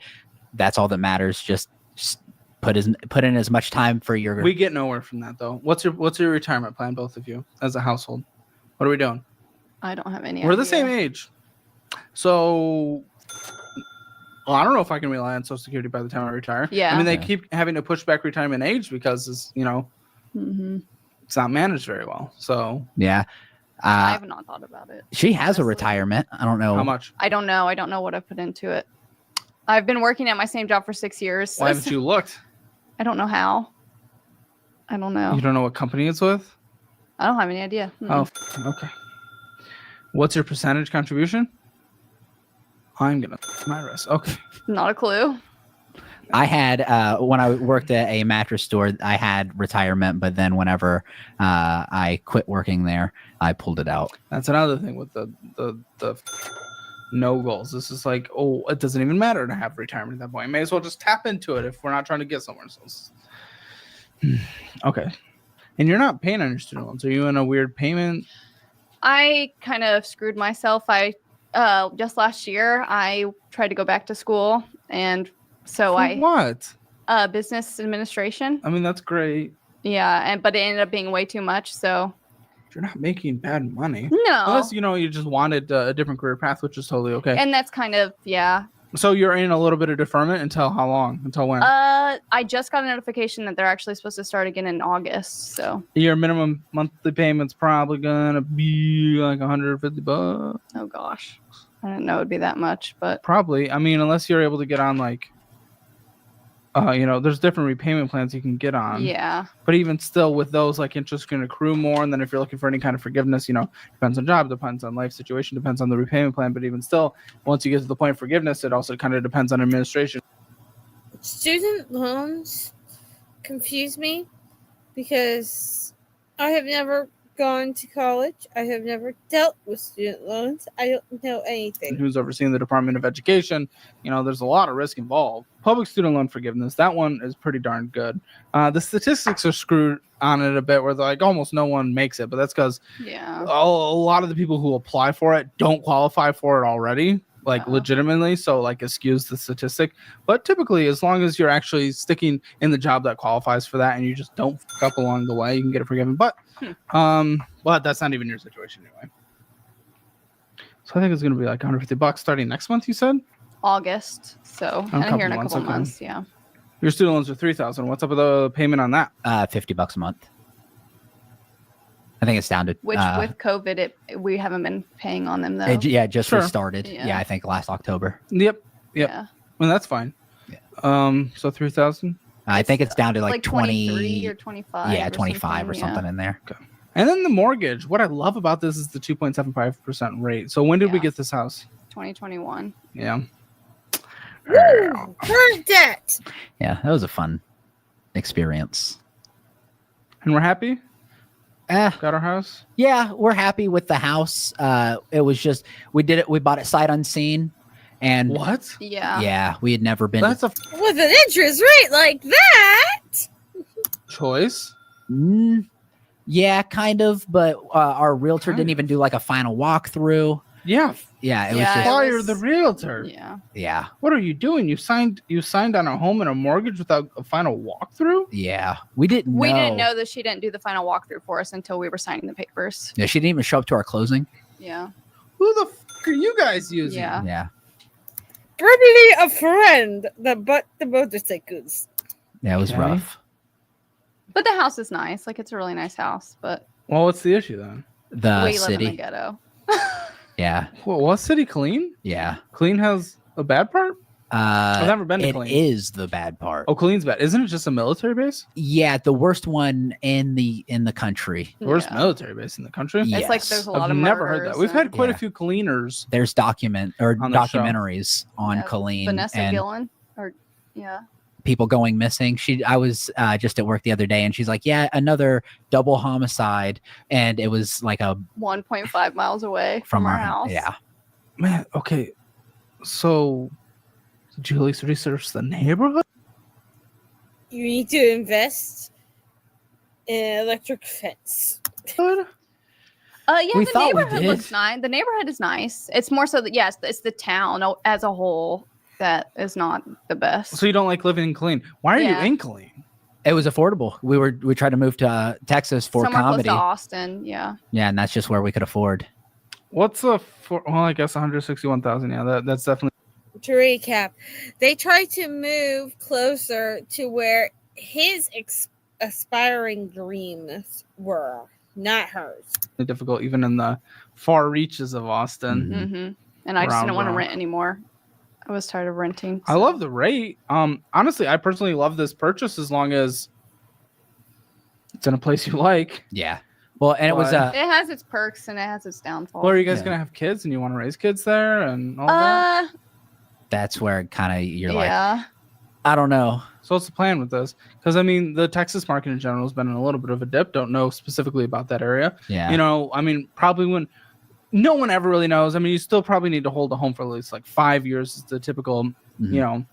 that's all that matters. Just put in as much time for your. We get nowhere from that though. What's your retirement plan, both of you, as a household? What are we doing? I don't have any. We're the idea. same age, so I don't know if I can rely on Social Security by the time I retire. Yeah. I mean, they keep having to push back retirement age because it's it's not managed very well. So Yeah. I have not thought about it. She has a honestly. retirement. I don't know how much? I don't know. I don't know what I've put into it. I've been working at my same job for 6 years. Why haven't you looked? I don't know how. I don't know. You don't know what company it's with? I don't have any idea. Oh, okay. What's your percentage contribution? I'm gonna my wrist. Okay. Not a clue. I had when I worked at a mattress store, I had retirement, but then whenever I quit working there, I pulled it out. That's another thing with the no goals. This is like, oh, it doesn't even matter to have retirement at that point. May as well just tap into it if we're not trying to get somewhere. So okay. And you're not paying on your student loans. Are you in a weird payment? I kind of screwed myself. I just last year I tried to go back to school, and so For what? Business administration. I mean, that's great. Yeah, but it ended up being way too much. So You're not making bad money. no, Unless, you just wanted a different career path, which is totally okay. and that's kind of So you're in a little bit of deferment until how long? Until when? I just got a notification that they're actually supposed to start again in August. So Your minimum monthly payment's probably gonna be like $150. oh gosh, I didn't know it'd be that much, but Probably. I mean, unless you're able to get on like, there's different repayment plans you can get on. yeah, But even still, with those, like interest can accrue more. And then if you're looking for any kind of forgiveness, depends on job, depends on life situation, depends on the repayment plan. But even still, once you get to the point of forgiveness, it also kind of depends on administration. Student loans confuse me because I have never gone to college. I have never dealt with student loans. I don't know anything. Who's overseeing the Department of Education? There's a lot of risk involved. Public student loan forgiveness, that one is pretty darn good. The statistics are screwed on it a bit, where like almost no one makes it, but that's because yeah, a lot of the people who apply for it don't qualify for it already, like legitimately, so like it skews the statistic. But typically, as long as you're actually sticking in the job that qualifies for that and you just don't fuck up along the way, you can get it forgiven. But but that's not even your situation anyway. So I think it's gonna be like $150 starting next month, you said? August. So A and here in a couple couple months, okay. months. Yeah, Your student loans are $3,000. What's up with the payment on that? $50 a month. I think it's down to which with COVID, we haven't been paying on them though. it just Sure. restarted. Yeah. Yeah, I think last October. Yep. Yeah, Well, that's fine. Yeah. So 3,000. I think it's down to like 23 or 25. Yeah, or 25 or yeah. something in there. And then the mortgage. What I love about this is the 2.75% rate. So when did we Yeah. get this house? 2021. Yeah. Woo! Current debt. Yeah, that was a fun experience. And we're happy? Eh, Got our house? yeah, we're happy with the house. It was just we bought it sight unseen, And What? Yeah. yeah, we had never been. That's a With an interest rate like that. choice. Yeah, kind of. But our realtor Kind didn't even do like a final walkthrough. Yeah. Yeah, it was Yeah, just. it Fire was- the realtor. Yeah. Yeah, What are you doing? You signed on a home and a mortgage without a final walkthrough? yeah. We didn't. We didn't know that she didn't do the final walkthrough for us until we were signing the papers. Yeah, she didn't even show up to our closing. Yeah. Who the fuck are you guys using? Yeah. Yeah, Probably a friend that bought the motorcycles. yeah, it was Okay. rough. But the house is nice. Like, it's a really nice house, but Well, what's the issue then? The we live in the city. ghetto. Yeah, Well, what city clean? yeah. Clean has a bad part? I've never been to It Killeen. is the bad part. Oh, Clean's bad. Isn't it just a military base? Yeah, the worst one in the country. The worst Yeah. military base in the country? Yeah. It's like Yes. there's a lot I've of never heard that. murders We've had and quite a Yeah. few cleaners. There's On the show. documentaries on Yeah, Colleen Vanessa and Gillen. Or yeah. people going missing. I was just at work the other day, and she's like, "Yeah, another double homicide," and it was like a 1.5 miles away from our house. Yeah, Man, okay. So, did you at least research the neighborhood? You need to invest in electric fence. Yeah, We the thought we neighborhood did. looks nice. The neighborhood is nice. It's more so that yes, it's the town as a whole that is not the best. So you don't like living in Clean. Why are Yeah. you in Clean? it was affordable. We tried to move to Texas for Somewhere comedy. close to Austin. Yeah. Yeah, and that's just where we could afford. What's a well, I guess 161,000. Yeah, that's definitely To recap, they tried to move closer to where his aspiring dreams were, not hers. difficult, even in the far reaches of Austin. Mhm. Mm-hmm. And I just Round didn't want to rock. rent anymore. I was tired of renting. I so- love the rate. Honestly, I personally love this purchase as long as it's in a place you like. Yeah. Well, and it was But- It has its perks and it has its downfalls. Well, are you guys Yeah. gonna have kids and you want to raise kids there and all that? that's where kind of you're like, yeah. I don't know. So what's the plan with this? Because I mean, the Texas market in general has been in a little bit of a dip. Don't know specifically about that area. Yeah. You know, I mean, probably when no one ever really knows. I mean, you still probably need to hold a home for at least like 5 years. Is the typical, Mhm. you know,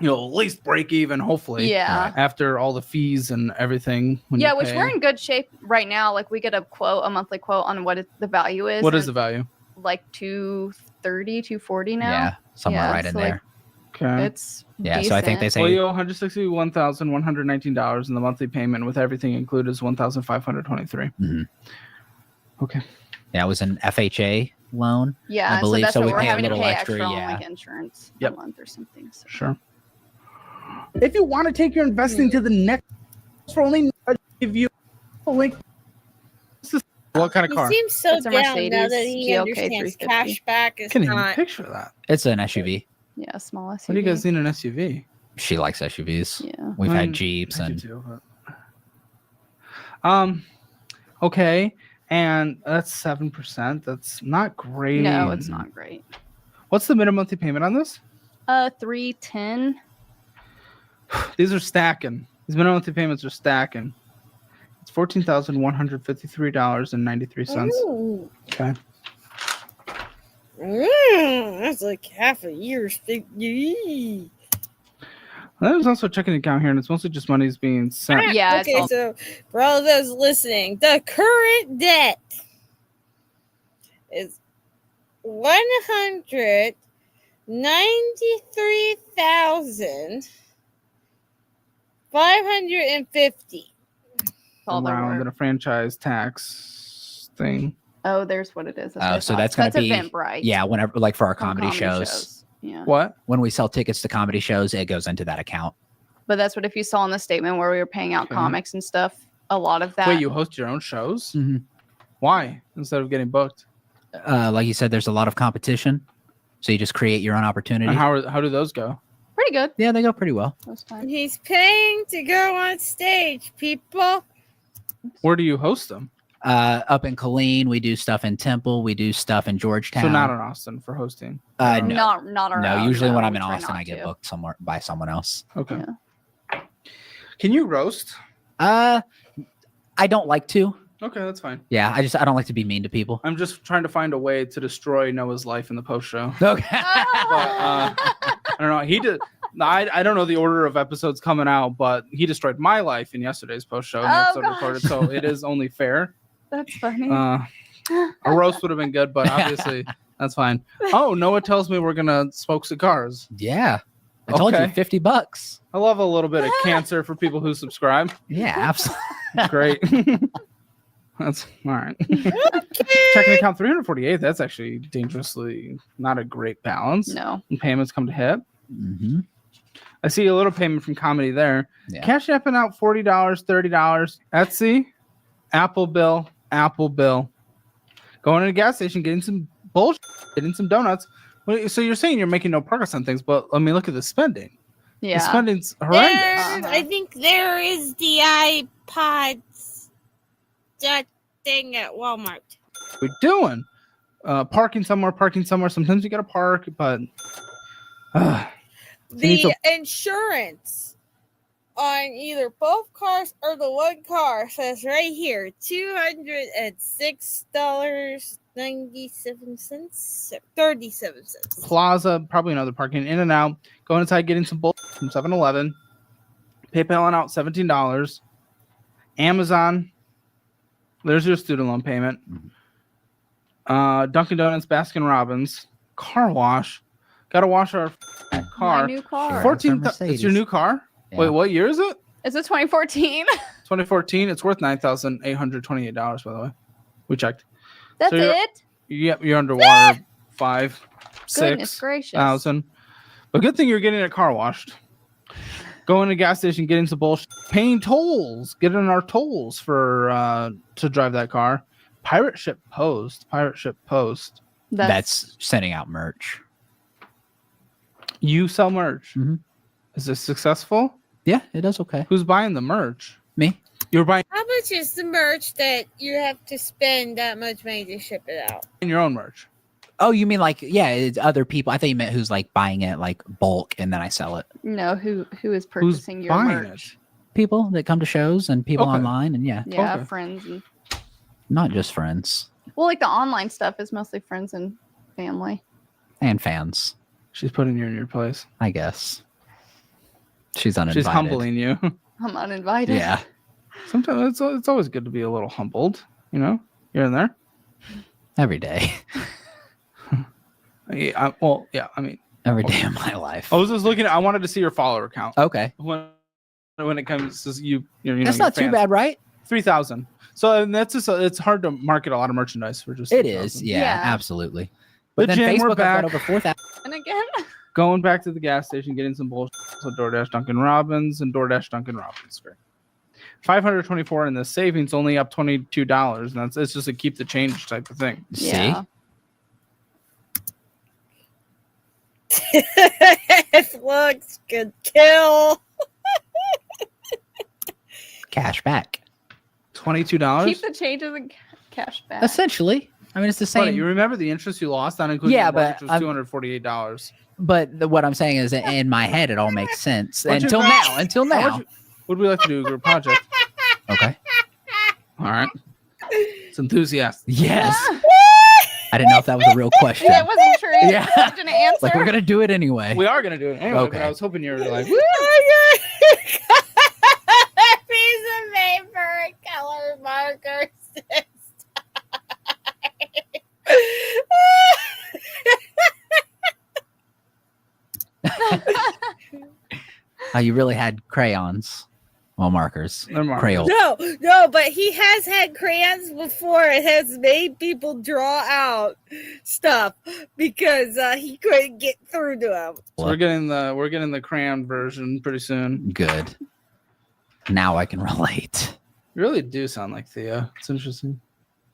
at least break even. Hopefully, Yeah. after all the fees and everything. when Yeah, you which pay. we're in good shape right now. Like we get a monthly quote on what the value is. What is the and value? like 230, 240 now. Yeah. Somewhere Yeah, right in so, like, there. Okay. It's Yeah. So I think they decent. say Well, you owe $161,119, and the monthly payment with everything included is $1,523. Mhm. Okay. Yeah, it was an FHA loan. Yeah, I believe so that's so. what We we're pay a having to little pay extra, extra on yeah. like insurance Yep. a month or something. So. Sure. If you want to take your investing to the next, for only give you a link. What kind of He car? seems so It's a down now Mercedes that he GLK understands 350. cashback is Can't even not. picture that. It's an SUV. Yeah, small SUV. What do you guys need an SUV? She likes SUVs. Yeah. We've I had mean, Jeeps I do and too, okay, and that's 7%. That's not great. No, it's not great. What's the minimum monthly payment on this? 310. These are stacking. These minimum monthly payments are stacking. It's $14,153.93. Ooh. Okay. That's like half a year's thing. Yee. There's also a checking account here, and it's mostly just money's being sent. Yeah, it's Okay, all- so for all of those listening, the current debt is 193,550. all the Around work. in a franchise tax thing. Oh, there's what it is. Oh, what I so thought. that's gonna be- Eventbrite. yeah, whenever like for our from comedy shows, Yeah. What? when we sell tickets to comedy shows, it goes into that account. But that's what if you saw in the statement where we were paying out Okay. comics and stuff, a lot of that. Wait, you host your own shows? Mhm. Why? Instead of getting booked? Like you said, there's a lot of competition, so you just create your own opportunity. And how do those go? Pretty good. Yeah, they go pretty well. Most time. He's paying to go on stage, people. Where do you host them? Up in Killeen, we do stuff in Temple, we do stuff in Georgetown. So not in Austin for hosting. no. Not around. No, usually when I'm we in try Austin, not I get to. booked somewhere by someone else. Okay. Yeah. Can you roast? I don't like to. Okay, that's fine. Yeah, I don't like to be mean to people. I'm just trying to find a way to destroy Noah's life in the post show. Okay. I don't know. He did. I don't know the order of episodes coming out, but he destroyed my life in yesterday's post show. Oh, Recorded, so it is only fair. That's funny. A roast would have been good, but obviously that's fine. Oh, Noah tells me we're gonna smoke cigars. Yeah. I told you Okay. $50. I love a little bit of cancer for people who subscribe. Yeah, absolutely. Great. That's all right. Checking account 348. That's actually dangerously not a great balance. No. And payments come to hit. Mm-hmm. I see a little payment from comedy there. Yeah. Cash apping out $40, $30. Etsy, Apple Bill. Going to a gas station, getting some bullshit, getting some donuts. Well, so you're saying you're making no progress on things, but I mean, look at the spending. The Yeah. spending's horrendous. There, I think there is the iPods that thing at Walmart. What we doing? Parking somewhere. Sometimes you got to park, but need The insurance on either both cars or the one car says right here $206.97, 37 cents. Plaza, probably another parking in and out. Going inside, getting some bullshit from 7-Eleven. PayPaling out $17. Amazon. There's your student loan payment. Dunkin' Donuts, Baskin Robbins, car wash. Got to wash our car. My new car. Sure. 14. That's our It's your Mercedes. new car. Yeah. Wait, what year is it? Is it 2014? 2014. It's worth $9,828. By the way, we checked. That's So you're- it? Yep, you're underwater. 5, Goodness 6 gracious. thousand. But good thing you're getting a car washed. Going to a gas station, getting some bullshit, paying tolls, getting our tolls for to drive that car. Pirate Ship Post. That's sending out merch. You sell merch. Mhm. Is this successful? Yeah, it does okay. Who's buying the merch? Me? You're buying How much is the merch that you have to spend that much money to ship it out? your own merch. Oh, you mean like, yeah, it's other people. I thought you meant who's like buying it like bulk and then I sell it. No, who is Who's purchasing your buying merch? People that come to shows and people Okay. online and yeah, Yeah, Okay. friends and not just friends well, like the online stuff is mostly friends and family. and fans, She's putting you in your place. I guess. She's uninvited. She's humbling you. I'm uninvited. Yeah, Sometimes it's always good to be a little humbled. You know, here and there. every day. Yeah, I mean, Every day of my life. I was just looking. I wanted to see your follower count Okay. when it comes to you know, That's your not too fans. bad, right? 3,000. So and that's just it's hard to market a lot of merchandise for just. It 3,000. is. Yeah, Yeah. absolutely. But But then Jen, we're Facebook, I've back. got over 4,000. And again, Going back to the gas station, getting some bullshit. So DoorDash, Dunkin' Robbins, and DoorDash, Dunkin' Robbins. Great. 524 in the savings, only up $22, and it's just a keep the change type of thing. See? yeah. It looks good. Kill. Cash back. $22. Keep the changes and cash back. Essentially. I mean, it's the same. Buddy, you remember the interest you lost on including Yeah, the mortgage but was $248. But what I'm saying is that in my head, it all makes sense. What'd you Until think? now. Until How now. would what would we like to do? A group project. Okay. All right. It's enthusiastic. Yes. I didn't know if that was a real question. That wasn't true. Yeah. Yeah. An answer. Like, we're going to do it anyway. We are going to do it anyway, but Okay. I was hoping you were like, Piece of paper and color markers. You really had crayons. Well, markers. They're markers. Crayola. No, but he has had crayons before. It has made people draw out stuff because he couldn't get through to them. So we're getting the crayon version pretty soon. Good. Now I can relate. You really do sound like Thea. It's interesting.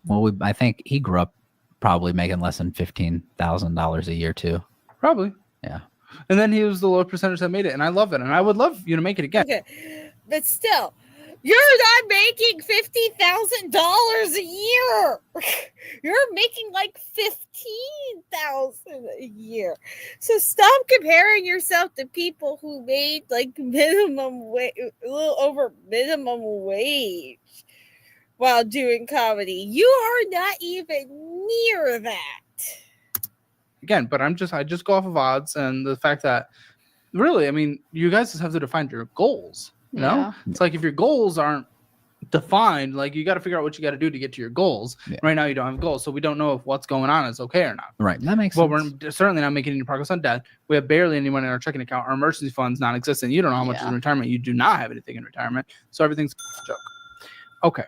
Well, I think he grew up probably making less than $15,000 a year, too. Probably. Yeah. And then he was the low percentage that made it, and I love it, and I would love you to make it again. Okay, but still, you're not making $50,000 a year. You're making like $15,000 a year. So stop comparing yourself to people who made like minimum wage, a little over minimum wage. while doing comedy. You are not even near that. Again, but I just go off of odds and the fact that really, I mean, you guys just have to define your goals. You know, Yeah. it's like if your goals aren't defined, like you got to figure out what you got to do to get to your goals. Yeah. Right now, you don't have goals, so we don't know if what's going on is okay or not. Right. That makes Well, sense. we're certainly not making any progress on debt. We have barely any money in our checking account. Our emergency fund's non-existent. You don't know how much is Yeah. in retirement. You do not have anything in retirement, so everything's a joke. Okay,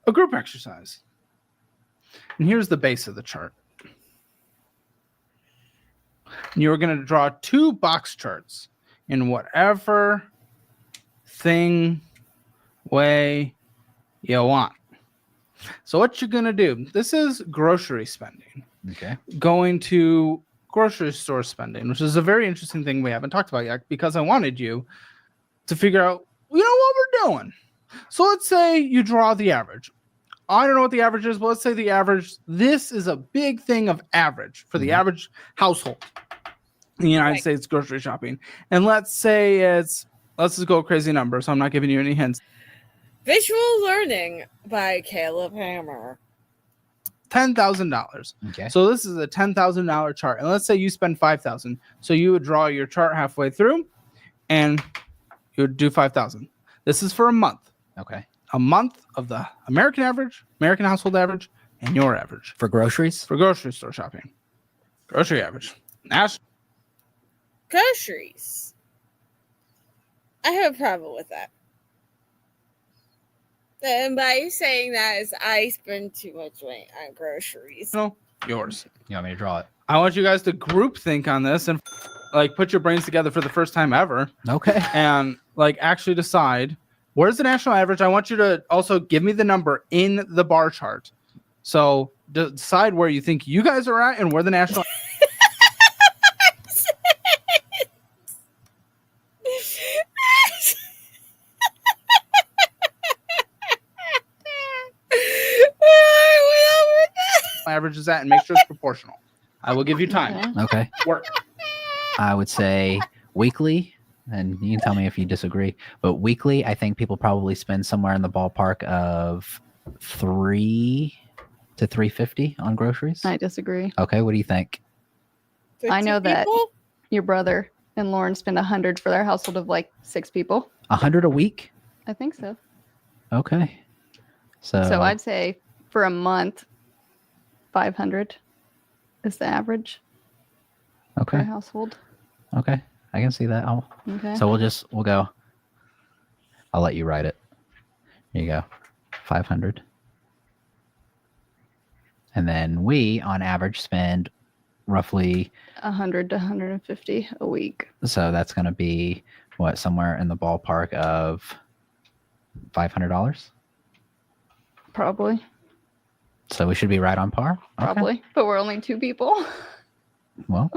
a group exercise, and here's the base of the chart. And you're going to draw 2 box charts in whatever thing way you want. So what you're going to do, this is grocery spending. Okay. Going to grocery store spending, which is a very interesting thing we haven't talked about yet because I wanted you to figure out, you know, what we're doing. So let's say you draw the average. I don't know what the average is, but let's say the average, this is a big thing of average for the average household in the United Right. States grocery shopping. And let's say let's just go crazy number. So I'm not giving you any hints. Visual Learning by Caleb Hammer. $10,000. Okay. So this is a $10,000 chart. And let's say you spend $5,000. So you would draw your chart halfway through and you would do $5,000. This is for a month. Okay. A month of the American average, American household average, and your average For groceries? for grocery store shopping. Grocery average. National. Groceries. I have a problem with that. And by saying that is I spend too much money on groceries. Yours. You want me to draw it? I want you guys to group think on this and like put your brains together for the first time ever Okay. and like actually decide where's the national average. I want you to also give me the number in the bar chart. So decide where you think you guys are at and where the national average is at and make sure it's proportional. I will give you time. Okay. Okay. Work. I would say weekly, and you can tell me if you disagree, but weekly, I think people probably spend somewhere in the ballpark of $300 to $350 on groceries. I disagree. Okay. What do you think? I know that. People? Your brother and Lauren spend 100 for their household of like 6 people. 100 a week? I think so. Okay. So So I'd say for a month, 500 is the average per okay. household. Okay. I can see that. Okay. So we'll go. I'll let you write it. Here you go. 500. And then we on average spend roughly, 100 to 150 a week. so that's going to be what, somewhere in the ballpark of $500. Probably. So we should be right on par. Okay. Probably. But we're only 2 people. Well,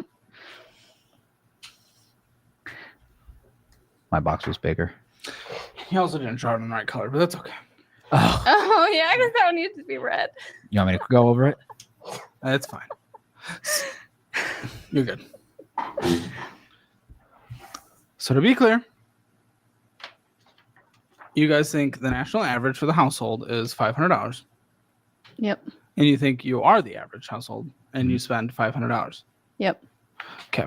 my box was bigger. He also didn't draw it in the right color, but that's okay. Oh, Oh, yeah. I guess that one needs to be red. you want me to go over it? That's fine. You're good. So to be clear, you guys think the national average for the household is $500, Yep. and you think you are the average household, and you spend $500. Yep. Okay.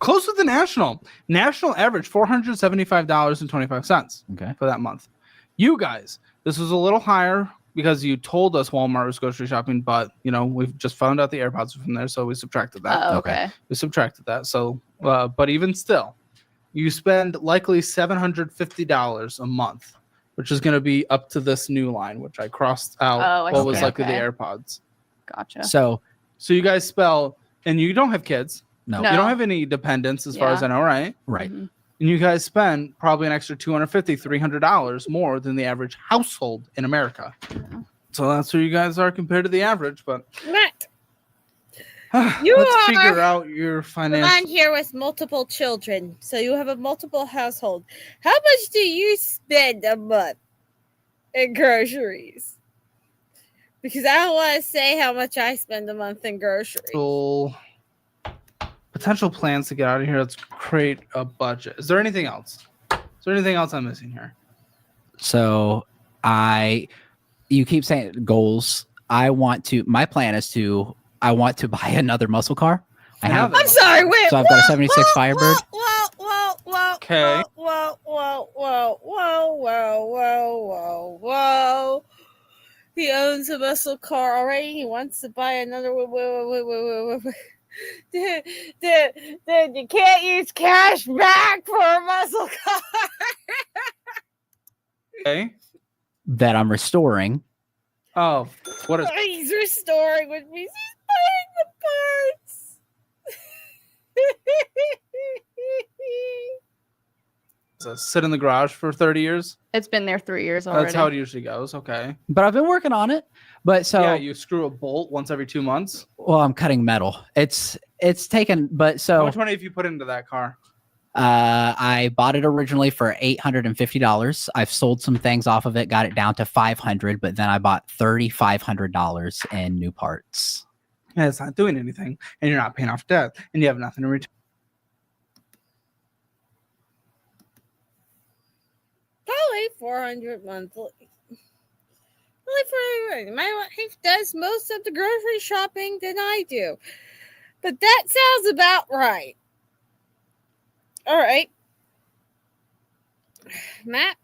Close with the national. National average $475.25 Okay. for that month. You guys, this was a little higher because you told us Walmart was grocery shopping, but you know we've just found out the AirPods were from there, so we subtracted that. Oh, okay. okay. We subtracted that. So, but even still, you spend likely $750 a month, which is going to be up to this new line, which I crossed out. Oh, I what see. was likely the Okay. AirPods. Gotcha. So So you guys spell, and you don't have kids. no, No. You don't have any dependents, as far as Yeah. I know, right? right. Mhm. And you guys spend probably an extra $250, $300 more than the average household in America. Yeah. So that's where you guys are compared to the average. But Matt, You let's are figure out your on financial. here with multiple children, so you have a multiple household. How much do you spend a month in groceries? Because I don't want to say how much I spend a month in groceries. Potential plans to get out of here. Let's create a budget. Is there anything else? Is there anything else I'm missing here? So You keep saying goals. My plan is I want to buy another muscle car. I have. I'm sorry. Wait. So I've got a 76 Firebird. Whoa. Okay. Whoa. He owns a muscle car already. He wants to buy another one. Wait. Dude, you can't use cash back for a muscle car. Okay. That I'm restoring. Oh, what is? He's restoring, which means he's buying the parts. So sit in the garage for 30 years? It's been there 3 years already. That's how it usually goes. Okay. But I've been working on it. But so yeah, you screw a bolt once every 2 months. well, I'm cutting metal. It's taken, but How so much money have you put into that car? I bought it originally for $850. I've sold some things off of it, got it down to $500, but then I bought $3,500 in new parts. Yeah, it's not doing anything, and you're not paying off debt, and you have nothing to return. Probably 400 monthly. Only 400. My wife does most of the grocery shopping than I do, but that sounds about right. All right, Matt.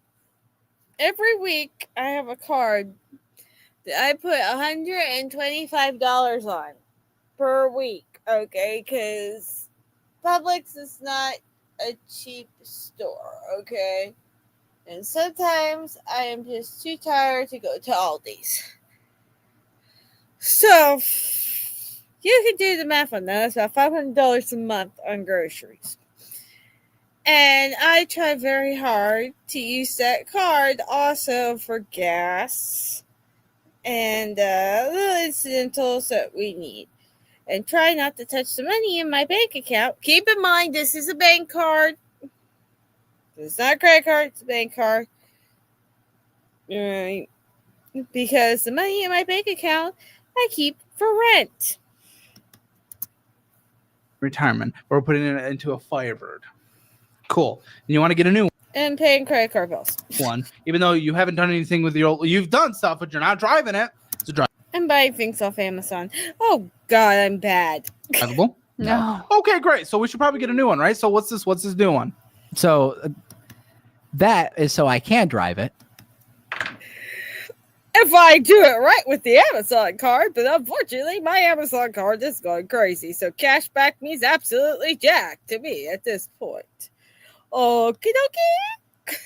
Every week I have a card that I put $125 on per week. Okay, because Publix is not a cheap store. Okay. And sometimes I am just too tired to go to Aldi's. So, you can do the math on that. That's about $500 a month on groceries. And I try very hard to use that card also for gas and little incidentals that we need. And try not to touch the money in my bank account. Keep in mind, this is a bank card. It's not a credit card, it's a bank card. Right. Because the money in my bank account I keep for rent. Retirement. We're putting it into a Firebird. Cool. And you want to get a new And paying credit card bills. one, even though you haven't done anything with your old. You've done stuff, but you're not driving it. It's I'm buying things off Amazon. Oh God, I'm bad. drivable. No. Okay, great. So we should probably get a new one, right? So what's this? What's this new one? So that is so I can drive it. If I do it right with the Amazon card, but unfortunately my Amazon card is going crazy. So cashback means absolutely jack to me at this point. Okie dokie.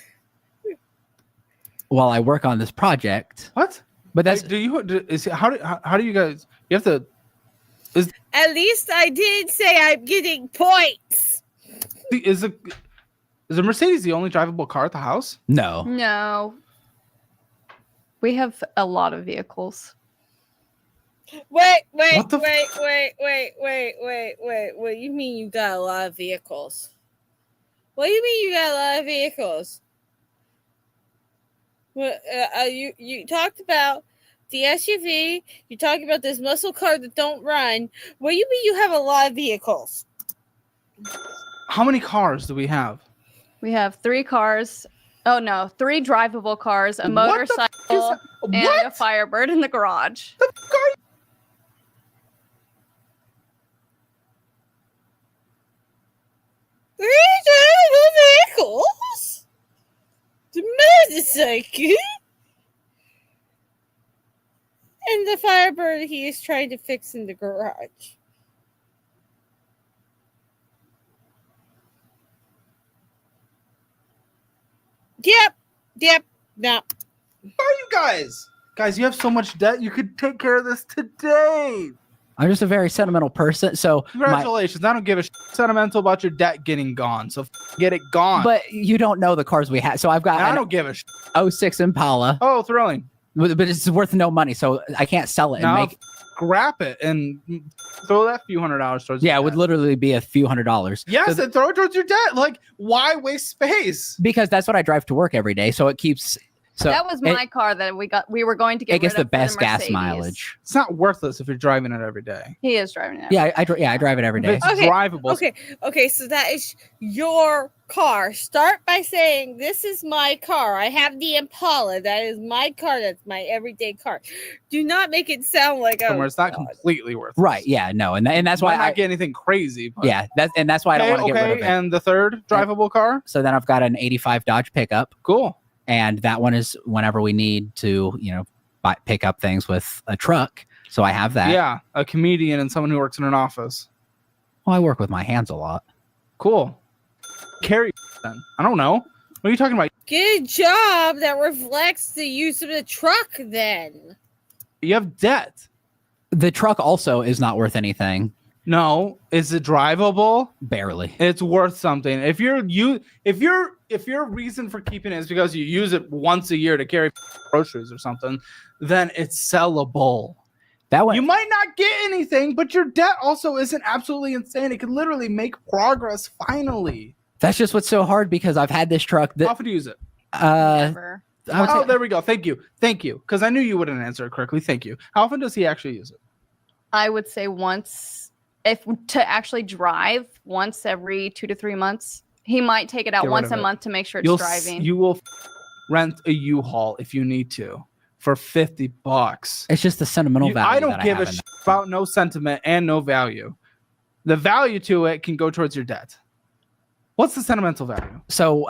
While I work on this project. What? But that's Do you? How do you guys? You have to. At least I did say I'm getting points. Is a Mercedes the only drivable car at the house? no. No. We have a lot of vehicles. Wait. What the What do you mean you got a lot of vehicles? What do you mean you got a lot of vehicles? What you talked about the SUV. You talked about this muscle car that don't run. What do you mean you have a lot of vehicles? How many cars do we have? We have 3 cars. Oh no, 3 drivable cars, a What the motorcycle, f- is that? and What? a Firebird in the garage. The f- are you- Three drivable vehicles? The motorcycle? And the Firebird he is trying to fix in the garage. Yep. No. Where are you guys? Guys, you have so much debt. You could take care of this today. I'm just a very sentimental person. So Congratulations. I don't give a sentimental about your debt getting gone. So get it gone. but you don't know the cars we have. So I've And I got don't give a an 06 Impala, Oh, thrilling. but it's worth no money. So I can't sell it and Now make. scrap it and throw that few $100s towards Yeah, your it would debt. literally be a few $100s. Yes, So and throw it towards your debt. Like, why waste space? because that's what I drive to work every day. So it keeps. So that was my car that we were going to get. it gets rid the of for best gas Mercedes. mileage. It's not worthless if you're driving it every day. He is driving it. Yeah, I drive it every If day. it's Okay, drivable. Okay, so that is your car. Start by saying, "This is my car. I have the Impala. That is my car. That's my everyday car." Do not make it sound like Somewhere it's not God. completely worthless. Right? Yeah, no, and that's Might why not get anything crazy. But yeah, that's why I don't want to get rid of it. And the third drivable car? So then I've got an '85 Dodge pickup, Cool. and that one is whenever we need to, pick up things with a truck. So I have that. Yeah, a comedian and someone who works in an office. Well, I work with my hands a lot. Cool. Carry then. I don't know. What are you talking about? Get a job that reflects the use of the truck. Then You have debt. The truck also is not worth anything. No, is it drivable? Barely. It's worth something. If your reason for keeping it is because you use it once a year to carry groceries or something, then it's sellable. That one. You might not get anything, but your debt also isn't absolutely insane. It could literally make progress finally. That's just what's so hard because I've had this truck How that often do you use it? Never. I would Oh, say- there we go. Thank you. Because I knew you wouldn't answer it correctly. Thank you. How often does he actually use it? I would say once, if to actually drive, once every 2 to 3 months. He might take it out Get rid once of a it. month to make sure it's driving. You will rent a U-Haul if you need to for $50. it's just the sentimental value. I don't that give I a have in shit that. about no sentiment and no value. The value to it can go towards your debt. What's the sentimental value? So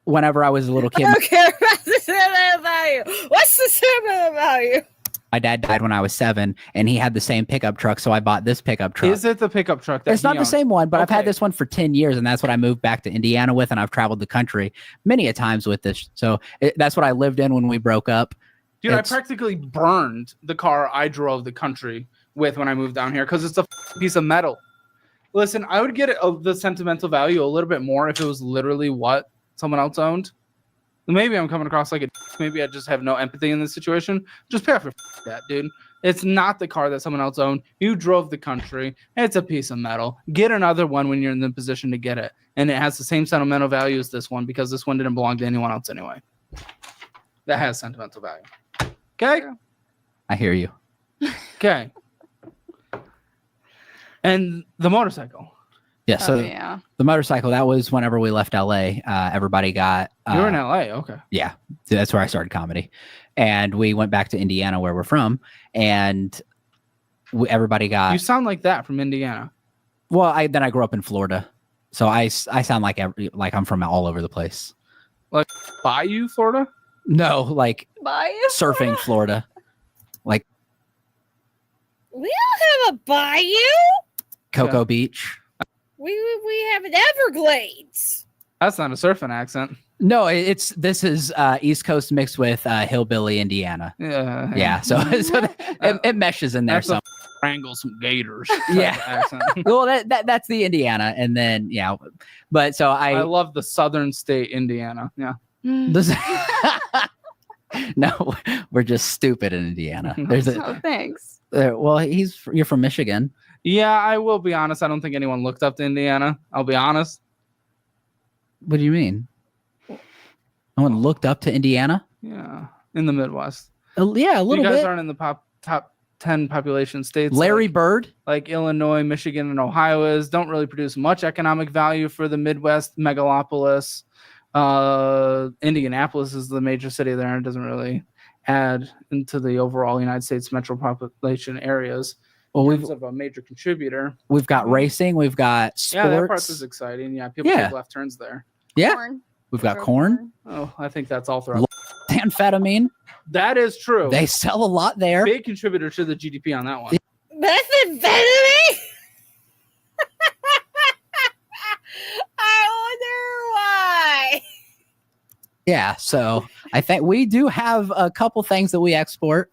whenever I was a little I kid, don't care about the sentimental value. What's the sentimental value? my dad died when I was 7, and he had the same pickup truck, so I bought this pickup truck. Is it the pickup truck? That It's not he the owns? same one, but I've had Okay. this one for 10 years, and that's what I moved back to Indiana with, and I've traveled the country many a times with this. So that's what I lived in when we broke up. Dude, It's- I practically burned the car I drove the country with when I moved down here because it's a piece of metal. Listen, I would get the sentimental value a little bit more if it was literally what someone else owned. Maybe I'm coming across like a maybe I just have no empathy in this situation. Just pay off your debt, dude. It's not the car that someone else owned. You drove the country. It's a piece of metal. Get another one when you're in the position to get it. And it has the same sentimental value as this one because this one didn't belong to anyone else anyway. That has sentimental value. Okay? I hear you. Okay. And the motorcycle. Yeah. Oh, So yeah. the motorcycle, that was whenever we left LA. Everybody got. You were in LA. Okay. Yeah, that's where I started comedy, and we went back to Indiana, where we're from, and everybody got. You sound like that from Indiana. Well, then I grew up in Florida, so I sound like I'm from all over the place. Bayou, Florida? No, like Bye. surfing Florida. We don't have a bayou. Cocoa Yeah. Beach. We have an Everglades. That's not a surfing accent. No, this is East Coast mixed with hillbilly Indiana. Yeah. Yeah, so it meshes in there. That's So a wrangle some gators. Yeah. type of accent. well, that's the Indiana, and then but so I love the southern state, Indiana. Yeah. this, no, we're just stupid in Indiana. There's Oh, thanks. well, you're from Michigan. Yeah, I will be honest. I don't think anyone looked up to Indiana. I'll be honest. What do you mean? No one looked up to Indiana? Yeah. In the Midwest. Yeah, a little You guys bit. aren't in the top 10 population states. Larry like, Bird. like Illinois, Michigan, and Ohio don't really produce much economic value for the Midwest megalopolis. Indianapolis is the major city there and doesn't really add into the overall United States metropopulation areas. Well, In terms of a major contributor. we've got racing, we've got sports. Yeah, that part is exciting. Yeah, people Yeah. take left turns there. Yeah. Corn. We've got corn, Oh, I think that's all throughout. amphetamine. That is true. They sell a lot there. Big contributor to the GDP on that one. Methamphetamine. I wonder why. Yeah, so I think we do have a couple things that we export.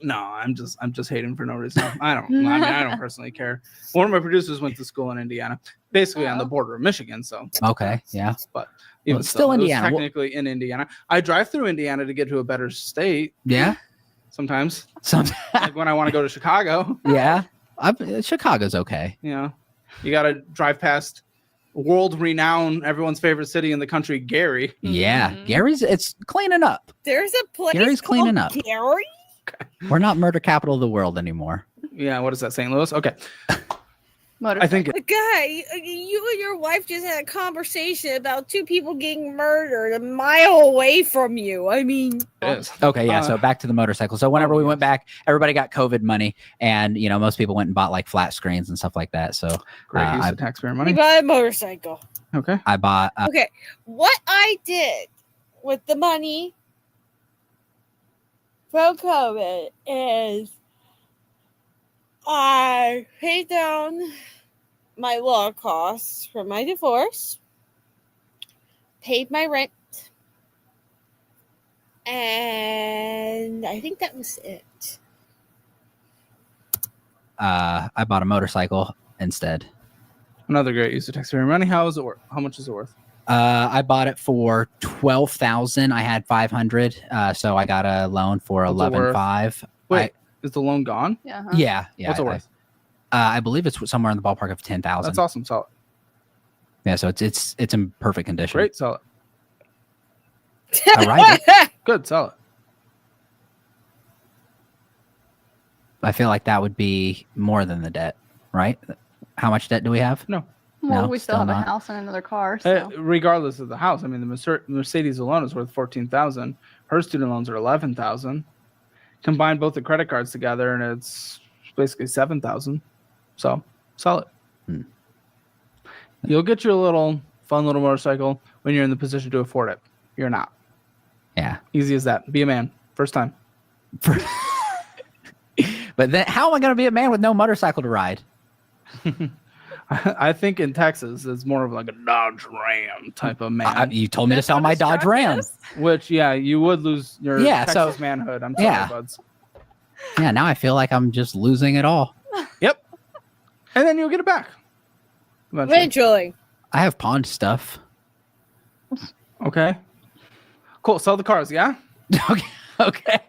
No, I'm just hating for no reason. I don't personally care. One of my producers went to school in Indiana, basically on the border of Michigan. So, Okay, yeah. but even it's still so, it was Indiana. technically in Indiana. I drive through Indiana to get to a better state Yeah. sometimes. Some Like when I want to go to Chicago, yeah. Chicago's okay. you know, you got to drive past world renowned, everyone's favorite city in the country, Gary. Yeah, Mhm. Gary's. It's cleaning up. There's a place Gary's cleaning called up. Gary. We're not murder capital of the world anymore. Yeah, what is that, St. Louis? Okay. Motorcycle. I think The guy, you and your wife just had a conversation about two people getting murdered a mile away from you. I mean, it is. Okay, yeah. So back to the motorcycle. So whenever we went yes. back, everybody got COVID money, and most people went and bought like flat screens and stuff like that. So Great use I- of taxpayer you money. buy a motorcycle. Okay. I bought. Okay, what I did with the money from COVID is I paid down my law costs for my divorce, paid my rent, and I think that was it. I bought a motorcycle instead. Another great use of taxpayer money. How is it worth? How much is it worth? I bought it for 12,000. I had 500, so I got a loan for What's it worth? 11,500. Wait, is the loan gone? Yeah. huh? Yeah. What's it worth? I believe it's somewhere in the ballpark of 10,000. That's awesome. Solid. Yeah, so it's in perfect condition. Great. Solid. All right. Good. Solid. I feel like that would be more than the debt, right? How much debt do we have? Well, No, we still still have not. a house and another car. So. Regardless of the house, I mean, the Mercedes alone is worth 14,000. Her student loans are 11,000. Combine both the credit cards together, and it's basically 7,000. So solid. Hmm. You'll get your little fun little motorcycle when you're in the position to afford it. You're not. Yeah. Easy as that. Be a man. First time. But then, how am I going to be a man with no motorcycle to ride? I think in Texas, it's more of like a Dodge Ram type of man. You told me to That's sell what my his Dodge truck Ram. is. Which, yeah, you would lose your Yeah, so- Texas manhood. I'm sorry, Yeah. buds. Yeah, now I feel like I'm just losing it all. Yep. And then you'll get it back. Eventually. Eventually. I have pawned stuff. Okay. Cool. Sell the cars, yeah? Okay. Okay.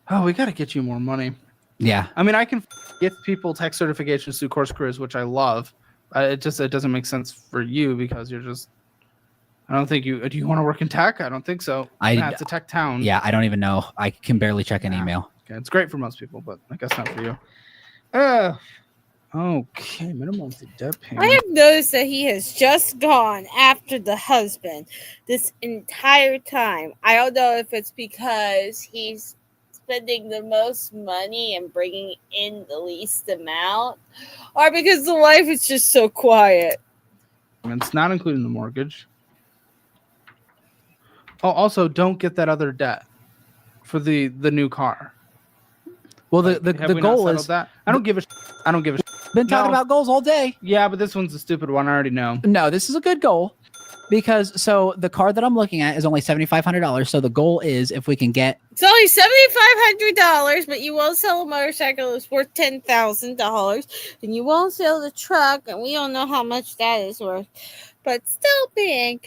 Oh, we got to get you more money. Yeah. I mean, I can give people tech certifications through Course Careers, which I love. It doesn't make sense for you because you're just. I don't think you. Do you want to work in tech? I don't think so. It's a tech town. Yeah, I don't even know. I can barely check an email. Okay, it's great for most people, but I guess not for you. Okay, minimum debt I payment. have noticed that he has just gone after the husband this entire time. I don't know if it's because he's spending the most money and bringing in the least amount, or because the wife is just so quiet. It's not including the mortgage. Oh, also, don't get that other debt for the new car. Well, Have the we not goal settled is that. I don't give a. I don't give a. been talking No. about goals all day. Yeah, but this one's a stupid one. I already know. No, this is a good goal because so the car that I'm looking at is only $7,500. So the goal is if we can get It's only $7,500, but you won't sell a motorcycle that's worth $10,000, and you won't sell the truck, and we don't know how much that is worth. But still being,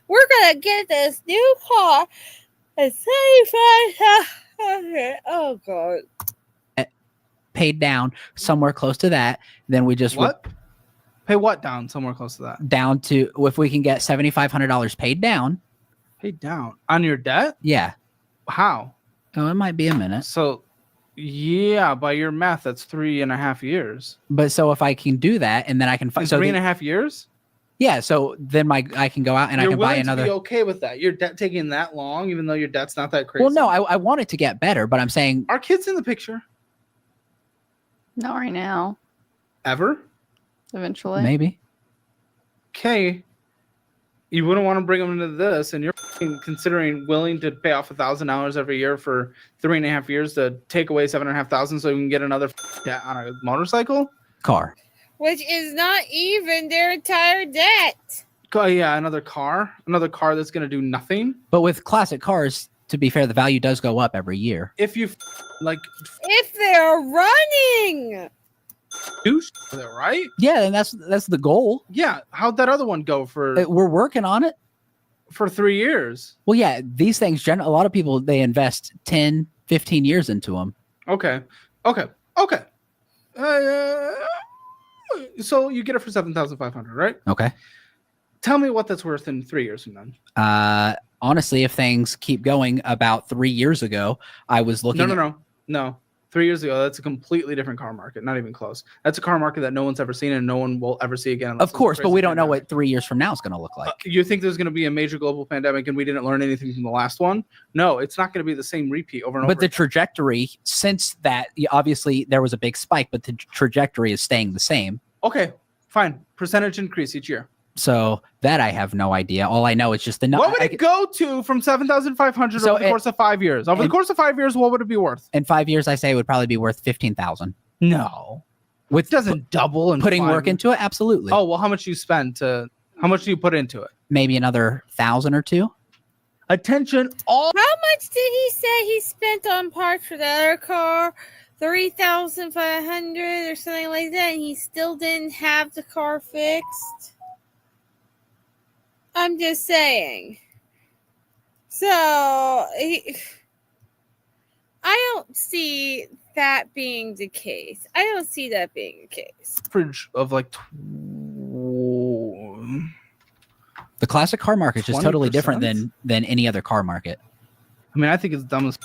we're gonna get this new car at $75,000. Oh God! paid down somewhere close to that, then we just What? Pay what down? Somewhere close to that. down to if we can get $7,500 paid down. Pay down on your debt? Yeah. How? Oh, it might be a minute. So, yeah, by your math, that's 3.5 years. But so if I can do that and then I can In find so 3.5 years? yeah, so then I can go out and I You're can buy willing another. to be okay with that. Your debt taking that long, even though your debt's not that crazy. Well, no, I want it to get better, but I'm saying Are kids in the picture Not right now. ever? Eventually. maybe. Okay, you wouldn't want to bring them into this, and you're f***ing considering willing to pay off $1,000 every year for 3.5 years to take away $7,500 so you can get another debt on a motorcycle. Car. Which is not even their entire debt. Yeah, another car that's gonna do nothing. But with classic cars, to be fair, the value does go up every year. If you like If they're running. do with it, right? Yeah, and that's the goal. Yeah. How'd that other one go for We're working on it. 3 years? Well, yeah, these things, a lot of people, they invest 10, 15 years into them. Okay. So you get it for 7,500, right? Okay. Tell me what that's worth in 3 years from then. Honestly, if things keep going about 3 years ago, I was looking. No. 3 years ago, that's a completely different car market. Not even close. That's a car market that no one's ever seen and no one will ever see again. unless Of it's a course, but crazy we don't know pandemic. what 3 years from now is going to look like. You think there's going to be a major global pandemic and we didn't learn anything from the last one? No, it's not going to be the same repeat over and But over. the trajectory since that, obviously there was a big spike, but the trajectory is staying the same. Okay, fine. Percentage increase each year. So that I have no idea. All I know is just the number. What would it go to from 7,500 So over the course of 5 years? Over the course of 5 years, what would it be worth? In 5 years, I say it would probably be worth 15,000. No, With it doesn't double and putting work into it, absolutely. Oh well, how much do you spend to? How much do you put into it? Maybe another 1,000 or 2. Attention, all. How much did he say he spent on parts for the other car? 3,500 or something like that, and he still didn't have the car fixed. I'm just saying. So I don't see that being the case. I don't see that being the case. Average of like. The classic car market is just totally different 20%? than any other car market. I mean, I think it's dumb as.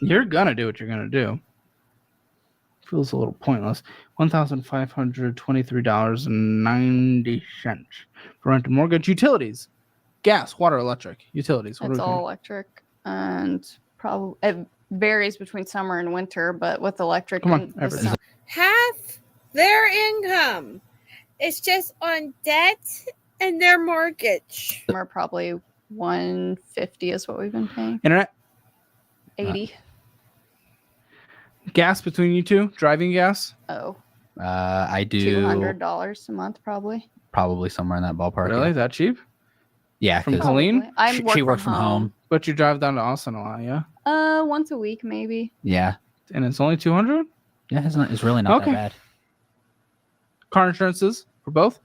You're gonna do what you're gonna do. Feels a little pointless. $1,523.90 for rent and mortgage. Utilities, gas, water, electric. Utilities. What It's are we all paying? electric, and probably it varies between summer and winter. But with electric, Come on, in the Everett. summer, Half their income is just on debt and their mortgage. probably 150 is what we've been paying. Internet, 80. gas between you two, driving gas. Oh, I do $200 a month probably. probably somewhere in that ballpark. Really, that cheap? Yeah. From 'cause Colleen? Probably. I she works from home. But you drive down to Austin a lot, yeah. Once a week maybe. Yeah. And it's only 200. Yeah, it's really not Okay. that bad. Car insurances for both.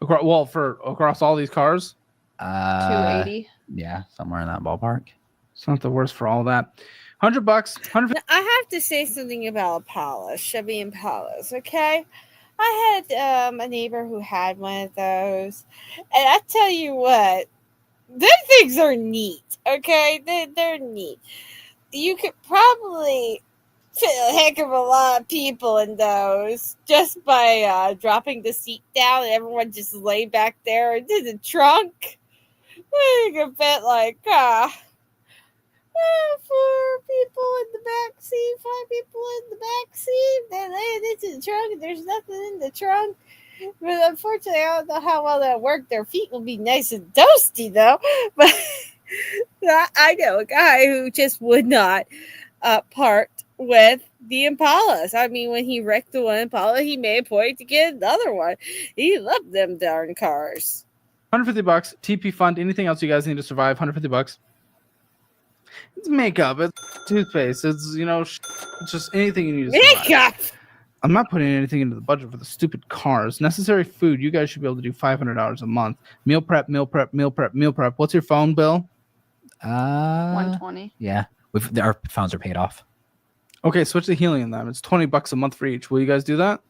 Across all these cars. 280. Yeah, somewhere in that ballpark. It's not the worst for all that. $100, 150. Now, I have to say something about Impala, Chevy Impalas, okay? I had a neighbor who had one of those, and I tell you what, them things are neat, okay? They're neat. You could probably fit a heck of a lot of people in those just by dropping the seat down and everyone just lay back there into the trunk. You could fit like 4 people in the back seat, 5 people in the back seat. They lay it into the trunk, and there's nothing in the trunk. But unfortunately, I don't know how well that worked. Their feet will be nice and toasty, though. But I know a guy who just would not part with the Impalas. I mean, when he wrecked the one Impala, he made a point to get another one. He loved them darn cars. $150. TP fund. Anything else you guys need to survive? $150. It's makeup. It's toothpaste. It's it's just anything you need to survive. Makeup! I'm not putting anything into the budget for the stupid cars. Necessary food. You guys should be able to do $500 a month. Meal prep. What's your phone bill? 120. Yeah. Our phones are paid off. Okay, switch to helium then. It's $20 a month for each. Will you guys do that?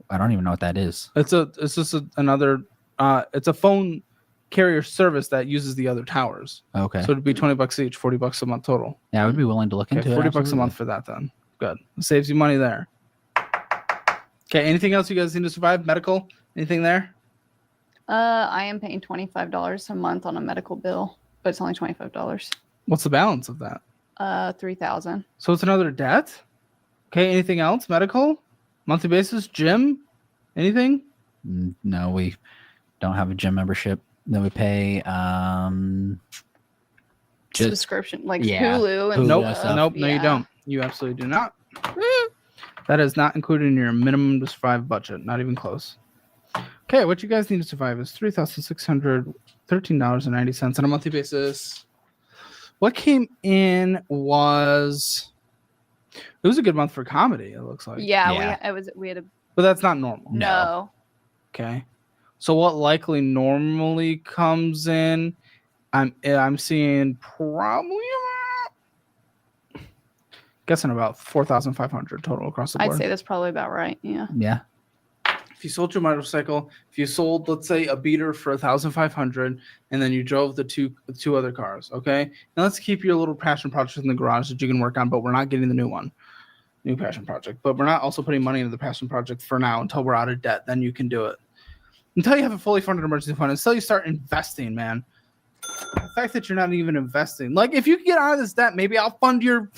I don't even know what that is. It's a phone carrier service that uses the other towers. Okay. So it'd be $20 each, $40 a month total. Yeah, I would be willing to look Okay, into $40 it. a month for that then. Good. It saves you money there. Okay, anything else you guys need to survive? Medical? Anything there? I am paying $25 a month on a medical bill, but it's only $25. What's the balance of that? 3,000. So it's another debt? Okay, anything else? Medical? Monthly basis? Gym? Anything? No, we don't have a gym membership. Then we pay just Subscription, like yeah, Hulu and Hulu Nope. and stuff. Nope. No, you Yeah. don't. You absolutely do not. That is not included in your minimum to survive budget. Not even close. Okay, what you guys need to survive is $3,613.90 on a monthly basis. What came in was it was a good month for comedy. It looks like. Yeah, Yeah. we had a But that's not normal. no. Okay. So what likely normally comes in? I'm seeing probably guessing about 4,500 total across the board. I'd say that's probably about right. Yeah. yeah. if you sold your motorcycle, if you sold, let's say, a beater for 1,500, and then you drove the two other cars, okay? And let's keep your little passion project in the garage that you can work on, but we're not getting the new passion project. But we're not also putting money into the passion project for now until we're out of debt. Then you can do it. Until you have a fully funded emergency fund, until you start investing, man. The fact that you're not even investing, like if you can get out of this debt, maybe I'll fund your.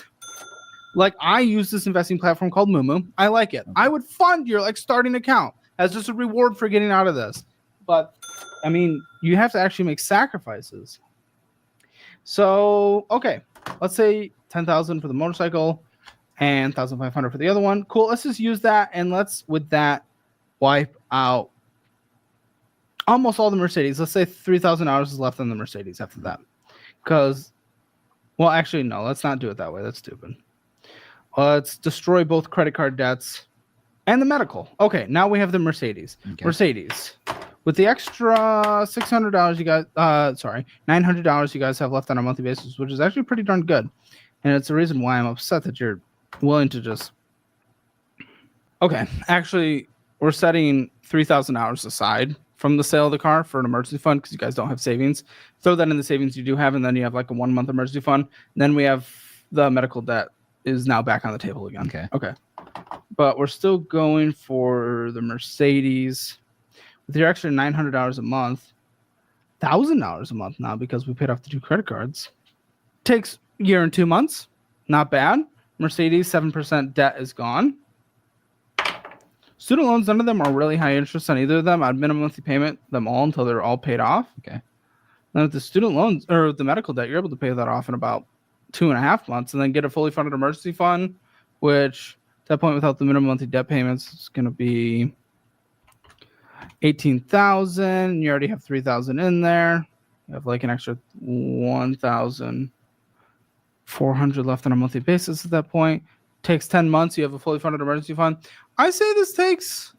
Like I use this investing platform called Moomoo. I like it. I would fund your like starting account as just a reward for getting out of this. But I mean, you have to actually make sacrifices. So okay, let's say 10,000 for the motorcycle and 1,500 for the other one. Cool. Let's just use that and let's with that wipe out almost all the Mercedes. Let's say $3,000 is left on the Mercedes after that. Because, well, actually, no, let's not do it that way. That's stupid. Let's destroy both credit card debts and the medical. Okay, now we have the Mercedes. Okay. Mercedes. With the extra $600 you guys, $900 you guys have left on a monthly basis, which is actually pretty darn good. And it's the reason why I'm upset that you're willing to just... Okay, actually, we're setting $3,000 aside from the sale of the car for an emergency fund because you guys don't have savings. Throw that in the savings you do have, and then you have like a 1 month emergency fund. Then we have the medical debt is now back on the table again. Okay. But we're still going for the Mercedes with your extra $900 a month, $1,000 a month now because we paid off the 2 credit cards. Takes a year and 2 months. Not bad. Mercedes, 7% debt is gone. Student loans, none of them are really high interest on either of them. I'd minimum monthly payment them all until they're all paid off. Okay. Then with the student loans or the medical debt, you're able to pay that off in about 2.5 months and then get a fully funded emergency fund, which at that point without the minimum monthly debt payments, it's going to be $18,000. You already have $3,000 in there. You have like an extra $1,400 left on a monthly basis at that point. Takes 10 months. You have a fully funded emergency fund. I say this takes,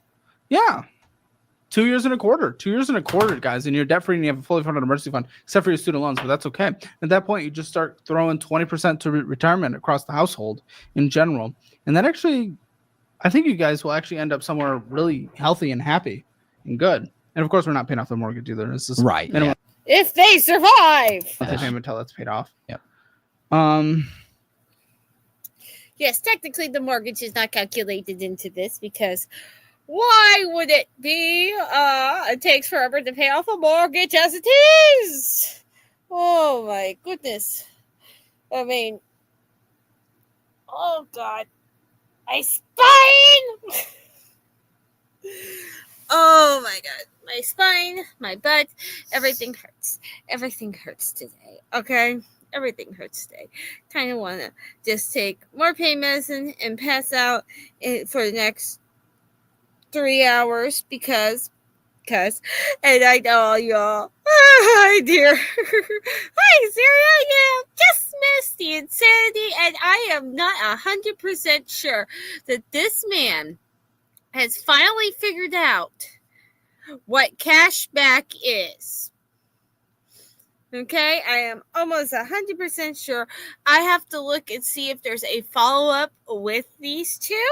2 years and a quarter. 2 years and a quarter, guys, and you're debt free and you have a fully funded emergency fund, except for your student loans, but that's okay. At that point, you just start throwing 20% to retirement across the household in general. And that actually, I think you guys will actually end up somewhere really healthy and happy and good. And of course, we're not paying off the mortgage either. It's just Right. minimum If they survive. monthly payment until that's paid off. Yep. Yes, technically the mortgage is not calculated into this because why would it be? It takes forever to pay off a mortgage as it is. Oh my goodness. I mean, oh God. My spine! Oh my God. My spine, my butt, everything hurts. Everything hurts today. Okay? Everything hurts today. Kind of want to just take more pain medicine and pass out for the next 3 hours because, and I know y'all. Hi, dear. Hi, Sarah. Yeah, just missed the insanity, and I am not 100% sure that this man has finally figured out what cashback is. Okay, I am almost 100% sure. I have to look and see if there's a follow-up with these two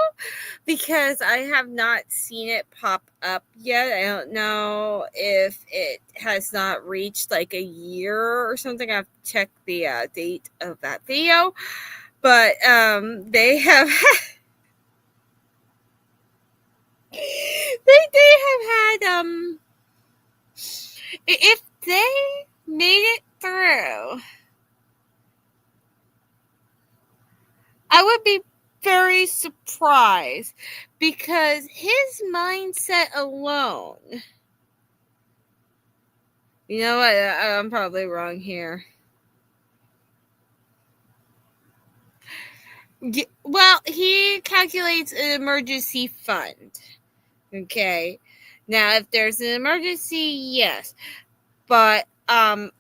because I have not seen it pop up yet. I don't know if it has not reached like a year or something. I have to check the date of that video. But they have... they have had... If they made it through, I would be very surprised because his mindset alone. You know what? I'm probably wrong here. Well, he calculates an emergency fund. Okay. Now, if there's an emergency, yes. But on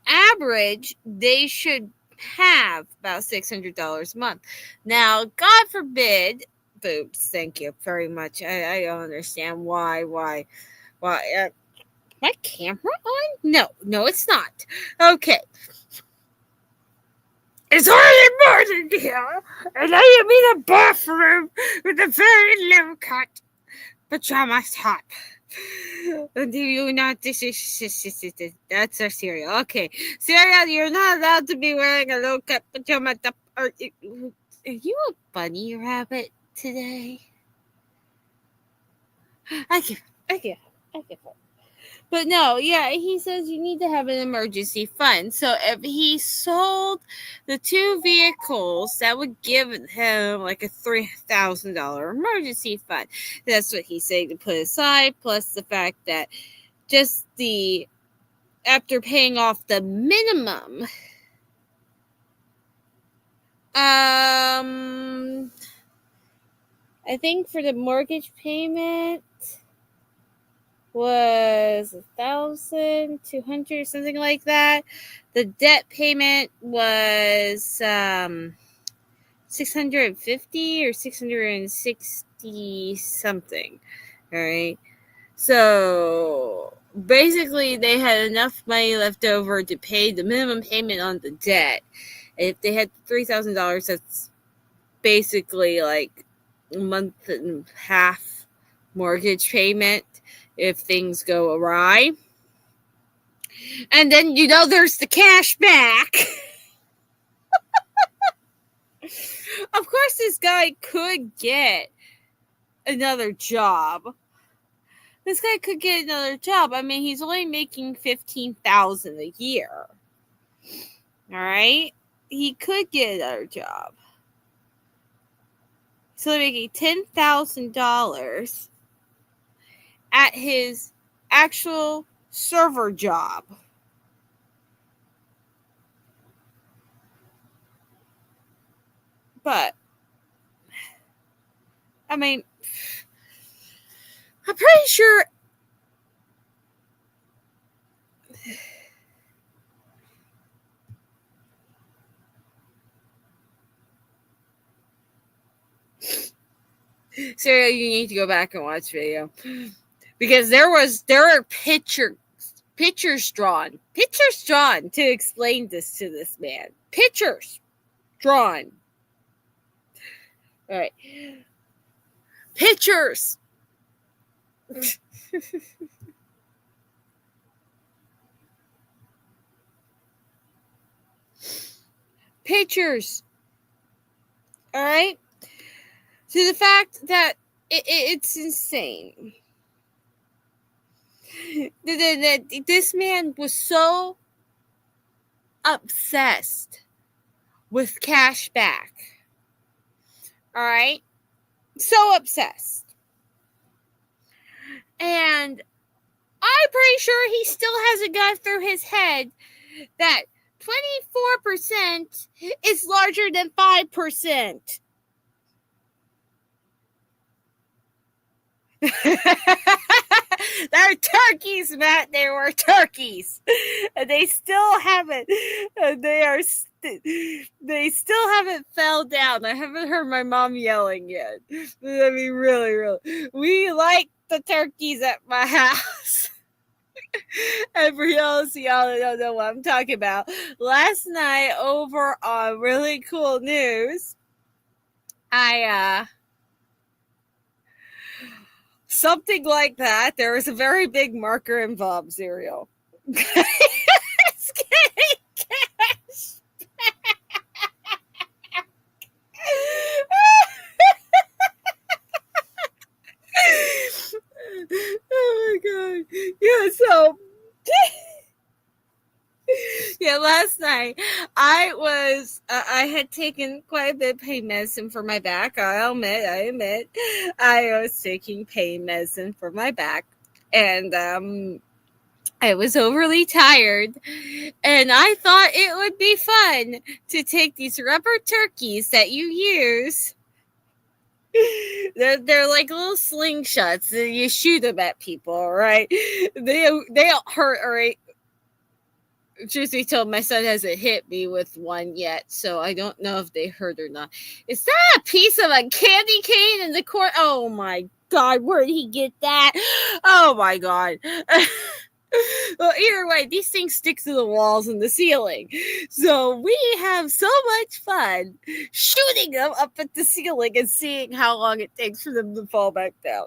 average, they should have about $600 a month. Now, God forbid, boobs, thank you very much. I don't understand why, my camera on? No, it's not. Okay. It's already morning here, and I am in a bathroom with a very low cut. pajama top. Do you not? That's our cereal. Okay, cereal. You're not allowed to be wearing a low cut pajama top. Are you a bunny rabbit today? I get. But no, yeah, he says you need to have an emergency fund. So if he sold the 2 vehicles, that would give him like a $3,000 emergency fund. That's what he's saying to put aside, plus the fact that just after paying off the minimum, I think for the mortgage payment was $1,200, something like that. The debt payment was $650 or $660 something. All right. So basically, they had enough money left over to pay the minimum payment on the debt. And if they had $3,000, that's basically like a month and a half mortgage payment if things go awry. And then, there's the cash back. Of course, this guy could get another job. I mean, he's only making $15,000 a year. All right? He could get another job. So they're making $10,000 at his actual server job. But, I mean, I'm pretty sure Sarah, you need to go back and watch video. Because there are pictures drawn to explain this to this man. Pictures drawn. All right. Pictures. Pictures. All right. To the fact that it's insane. This man was so obsessed with cash back. All right? So obsessed. And I'm pretty sure he still hasn't got through his head that 24% is larger than 5%. They're turkeys, Matt. They were turkeys, and they still haven't. They still haven't fell down. I haven't heard my mom yelling yet. I mean, really, we like the turkeys at my house. And for y'all that don't know what I'm talking about, last night over on Really Cool News, something like that. There was a very big marker involved, Serial. It's getting cash oh my god. Yeah, so yeah, last night I had taken quite a bit of pain medicine for my back. I admit I was taking pain medicine for my back, and I was overly tired, and I thought it would be fun to take these rubber turkeys that you use. They're like little slingshots. You shoot them at people, right? They don't hurt, all right? Truth be told, my son hasn't hit me with one yet, so I don't know if they hurt or not. Is that a piece of a candy cane in the corner? Oh my god, where did he get that? Oh my god. Well, either way, these things stick to the walls and the ceiling. So we have so much fun shooting them up at the ceiling and seeing how long it takes for them to fall back down.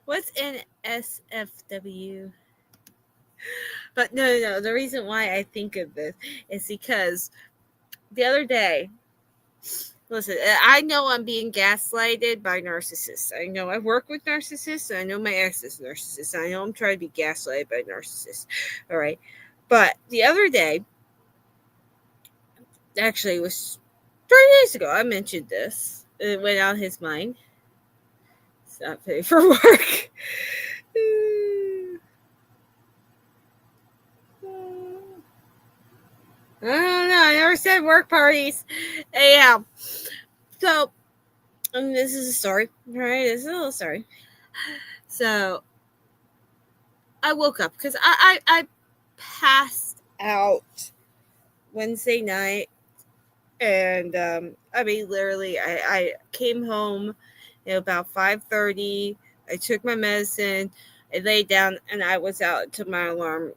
What's NSFW? But no. The reason why I think of this is because the other day, listen, I know I'm being gaslighted by narcissists. I know I work with narcissists. I know my ex is a narcissist. I know I'm trying to be gaslighted by narcissists. All right. But the other day, actually, it was 3 days ago, I mentioned this. It went out his mind. It's not paid for work. I don't know. I never said work parties. Yeah. So, this is a story. All right. This is a little story. So, I woke up because I passed out Wednesday night. And, I mean, literally, I came home at about 5:30. I took my medicine. I laid down, and I was out until my alarm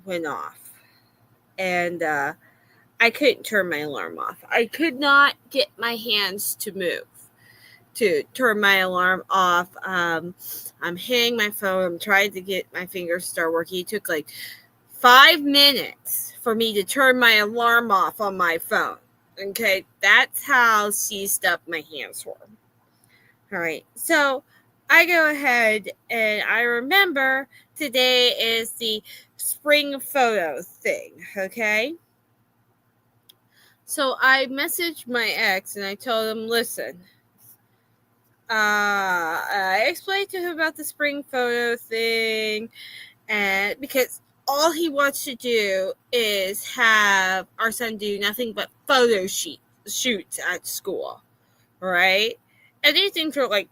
went off. And, I couldn't turn my alarm off. I could not get my hands to move to turn my alarm off. I'm hitting my phone. I'm trying to get my fingers to start working. It took like 5 minutes for me to turn my alarm off on my phone. Okay, that's how seized up my hands were. All right, so I go ahead and I remember today is the spring photo thing, okay? So I messaged my ex and I told him, listen, I explained to him about the spring photo thing, and because all he wants to do is have our son do nothing but photo shoots at school, right? And these things are like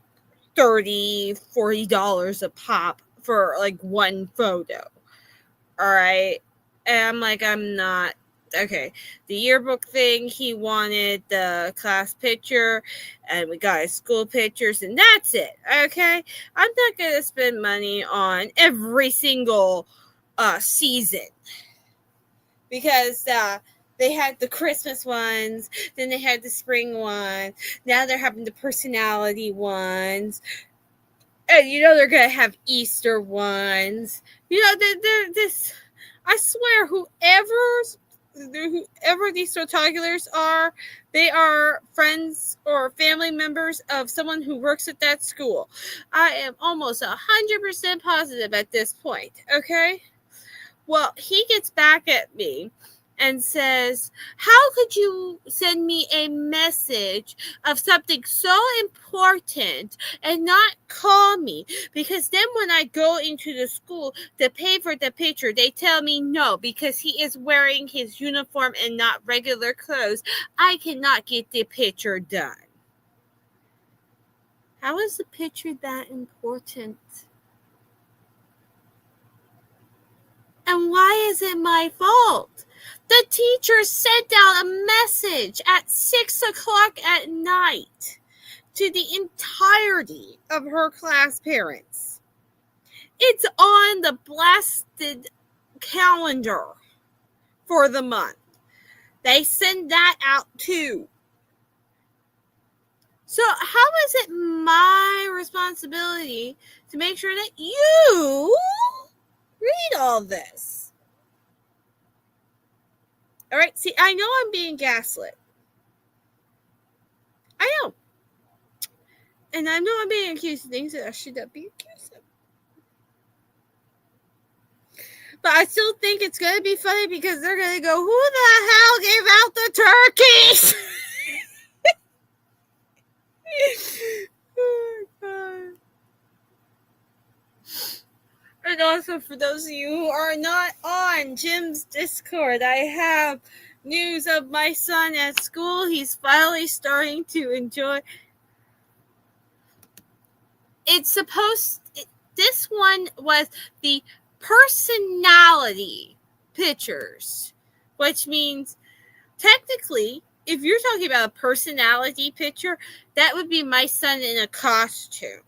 $30-$40 a pop for like one photo, all right? And I'm like, I'm not. Okay, the yearbook thing, he wanted the class picture, and we got his school pictures, and that's it, okay? I'm not going to spend money on every single season, because they had the Christmas ones, then they had the spring ones, now they're having the personality ones, and they're going to have Easter ones. They're this, I swear, whoever these spectaculars are, they are friends or family members of someone who works at that school. I am almost 100% positive at this point, okay? Well, he gets back at me and says, how could you send me a message of something so important and not call me? Because then when I go into the school to pay for the picture, they tell me no, because he is wearing his uniform and not regular clothes. I cannot get the picture done. How is the picture that important? And why is it my fault? The teacher sent out a message at 6:00 at night to the entirety of her class parents. It's on the blasted calendar for the month. They send that out too. So how is it my responsibility to make sure that you read all this? All right, see, I know I'm being gaslit. I know. And I know I'm being accused of things that I should not be accused of. But I still think it's going to be funny because they're going to go, who the hell gave out the turkeys? Oh, God. And also, for those of you who are not on Jim's Discord, I have news of my son at school. He's finally starting to enjoy. This one was the personality pictures, which means technically, if you're talking about a personality picture, that would be my son in a costume.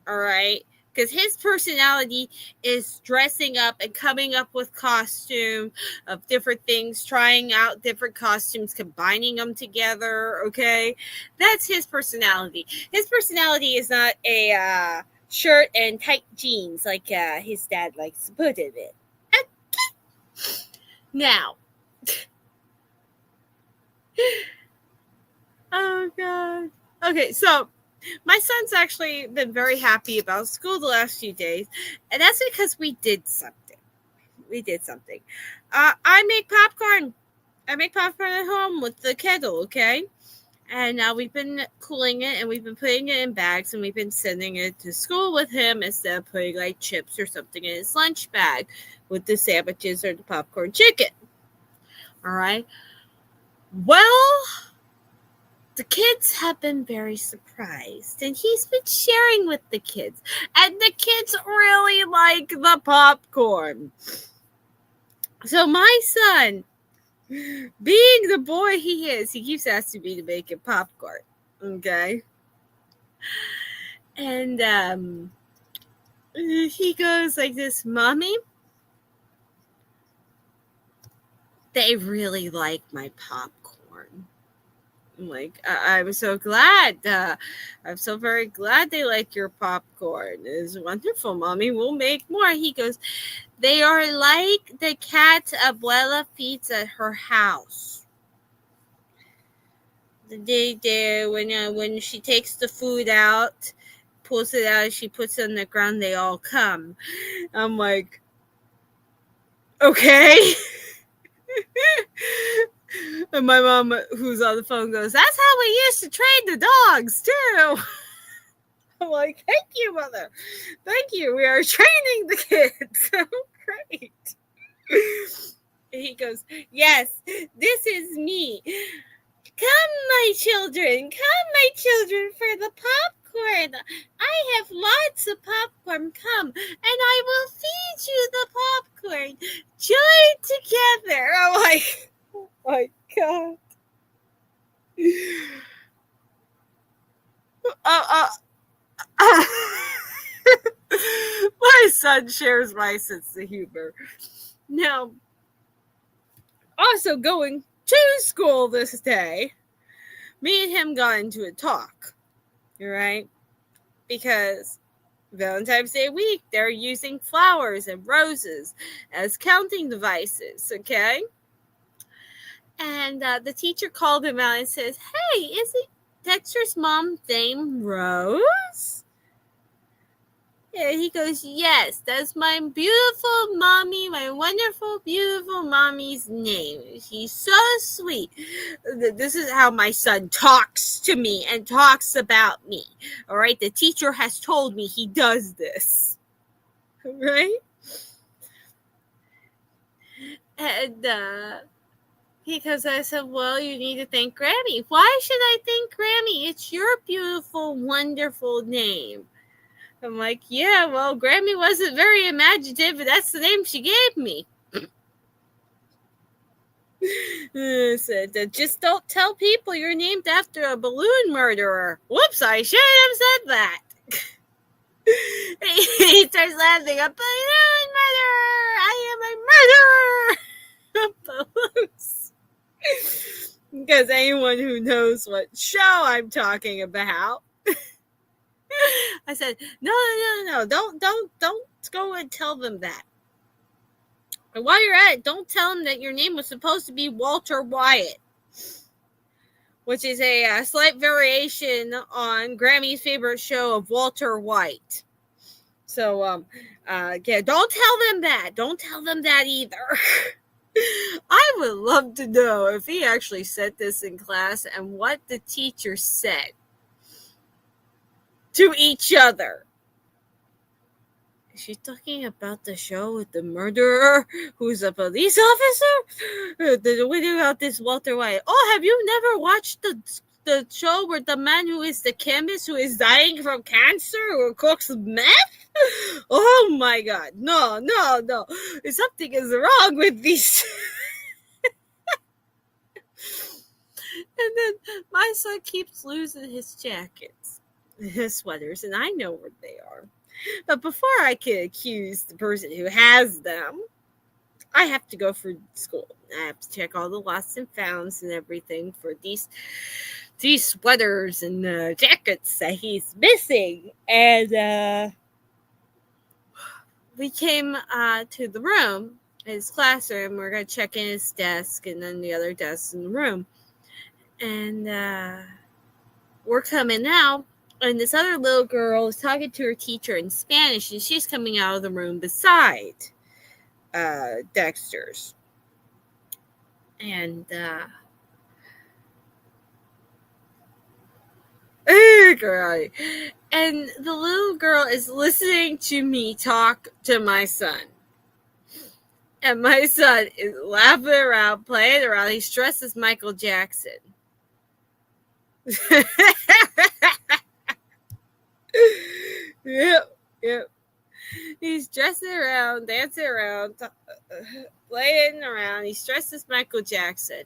All right? Because his personality is dressing up and coming up with costume of different things, trying out different costumes, combining them together, okay? That's his personality. His personality is not a shirt and tight jeans like his dad likes to put it in. Okay. Now, oh god. Okay, so my son's actually been very happy about school the last few days, and that's because we did something. I make popcorn. I make popcorn at home with the kettle, okay? And we've been cooling it, and we've been putting it in bags, and we've been sending it to school with him instead of putting like chips or something in his lunch bag with the sandwiches or the popcorn chicken. All right. Well, the kids have been very surprised, and he's been sharing with the kids, and the kids really like the popcorn. So my son, being the boy he is, he keeps asking me to make him popcorn. Okay. And he goes like this, Mommy, they really like my popcorn. I'm like, I'm so glad. I'm so very glad they like your popcorn. It's wonderful, Mommy. We'll make more. He goes, they are like the cat Abuela feeds at her house. When she takes the food out, pulls it out, she puts it on the ground, they all come. I'm like, okay. And my mom, who's on the phone, goes, that's how we used to train the dogs, too. I'm like, thank you, Mother. Thank you. We are training the kids. Great. And he goes, yes, this is me. Come, my children, for the popcorn. I have lots of popcorn. Come, and I will feed you the popcorn. Join together. I'm like, oh my God. My son shares my sense of humor. Now, also going to school this day, me and him got into a talk, right? Because Valentine's Day week, they're using flowers and roses as counting devices, okay? And the teacher called him out and says, hey, isn't Dexter's mom's name Rose? And he goes, yes, that's my beautiful mommy, my wonderful, beautiful mommy's name. She's so sweet. This is how my son talks to me and talks about me. All right, the teacher has told me he does this. Right? And because I said, well, you need to thank Grammy. Why should I thank Grammy? It's your beautiful, wonderful name. I'm like, yeah, well, Grammy wasn't very imaginative, but that's the name she gave me. Said, just don't tell people you're named after a balloon murderer. Whoops, I should have said that. He starts laughing. A balloon murderer! I am a murderer of balloons. Because anyone who knows what show I'm talking about. I said, no, don't go and tell them that. And while you're at it, don't tell them that your name was supposed to be Walter Wyatt, which is a slight variation on Grammy's favorite show of Walter White. So, yeah, don't tell them that. Don't tell them that either. I would love to know if he actually said this in class and what the teacher said to each other. Is she talking about the show with the murderer who's a police officer? The video about this Walter White. Oh, have you never watched the show where the man who is the chemist who is dying from cancer or cooks meth? Oh my God. No. Something is wrong with these. And then my son keeps losing his jackets. His sweaters, and I know where they are. But before I can accuse the person who has them, I have to go for school. I have to check all the lost and founds and everything for these sweaters and jackets that he's missing. And we came to the room, his classroom. We're going to check in his desk and then the other desks in the room. And we're coming out. And this other little girl is talking to her teacher in Spanish, and she's coming out of the room beside Dexter's. And and the little girl is listening to me talk to my son. And my son is laughing around, playing around. He's dressed as Michael Jackson. Yep. He's dressing around, dancing around, playing around. He's dressed as Michael Jackson.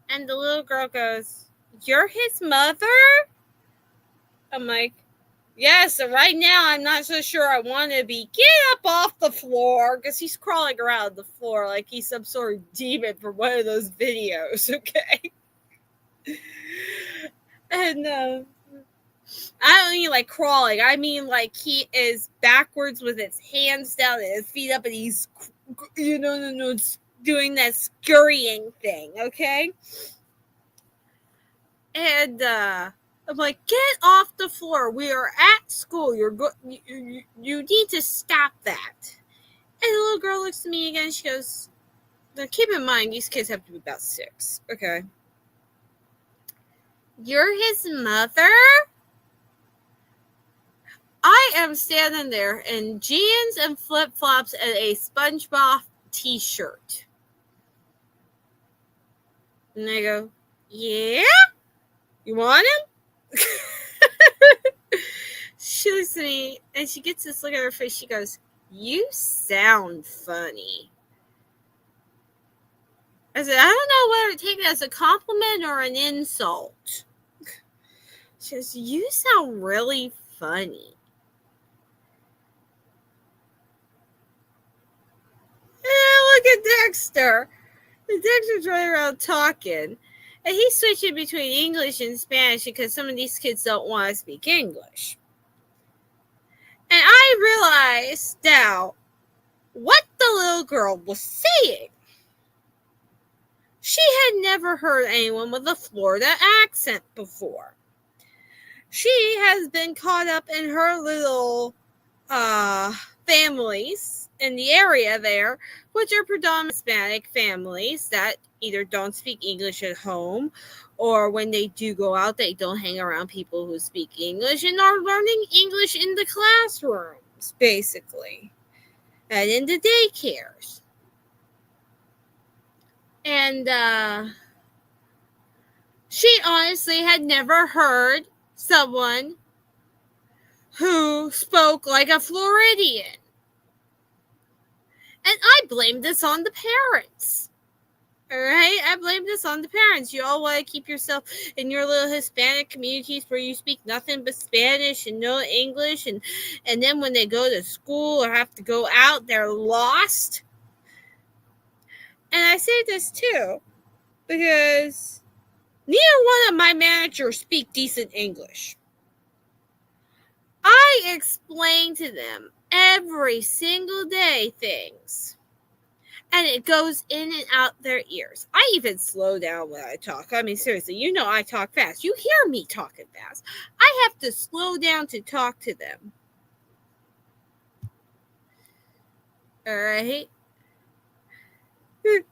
And the little girl goes, "You're his mother?" I'm like, "Yes, and right now I'm not so sure I want to be. Get up off the floor," because he's crawling around the floor like he's some sort of demon from one of those videos, okay? And I don't mean like crawling. I mean like he is backwards with his hands down and his feet up, and he's, doing that scurrying thing, okay? And I'm like, "Get off the floor. We are at school. You need to stop that." And the little girl looks at me again. She goes, "Now keep in mind, these kids have to be about 6, okay? You're his mother?" I am standing there in jeans and flip-flops and a SpongeBob t-shirt. And I go, "Yeah? You want him?" She looks at me and she gets this look at her face. She goes, "You sound funny." I said, "I don't know whether to take it as a compliment or an insult." She goes, "You sound really funny." And look at Dexter. And Dexter's running around talking. And he's switching between English and Spanish because some of these kids don't want to speak English. And I realized now what the little girl was saying. She had never heard anyone with a Florida accent before. She has been caught up in her little families in the area there, which are predominantly Hispanic families that either don't speak English at home, or when they do go out, they don't hang around people who speak English and are learning English in the classrooms, basically, and in the daycares. And she honestly had never heard someone who spoke like a Floridian. And I blame this on the parents. All right? I blame this on the parents. You all want to keep yourself in your little Hispanic communities where you speak nothing but Spanish and no English. And then when they go to school or have to go out, they're lost. And I say this too because neither one of my managers speak decent English. I explain to them every single day things, and it goes in and out their ears. I even slow down when I talk. I mean, seriously, I talk fast. You hear me talking fast. I have to slow down to talk to them. All right? I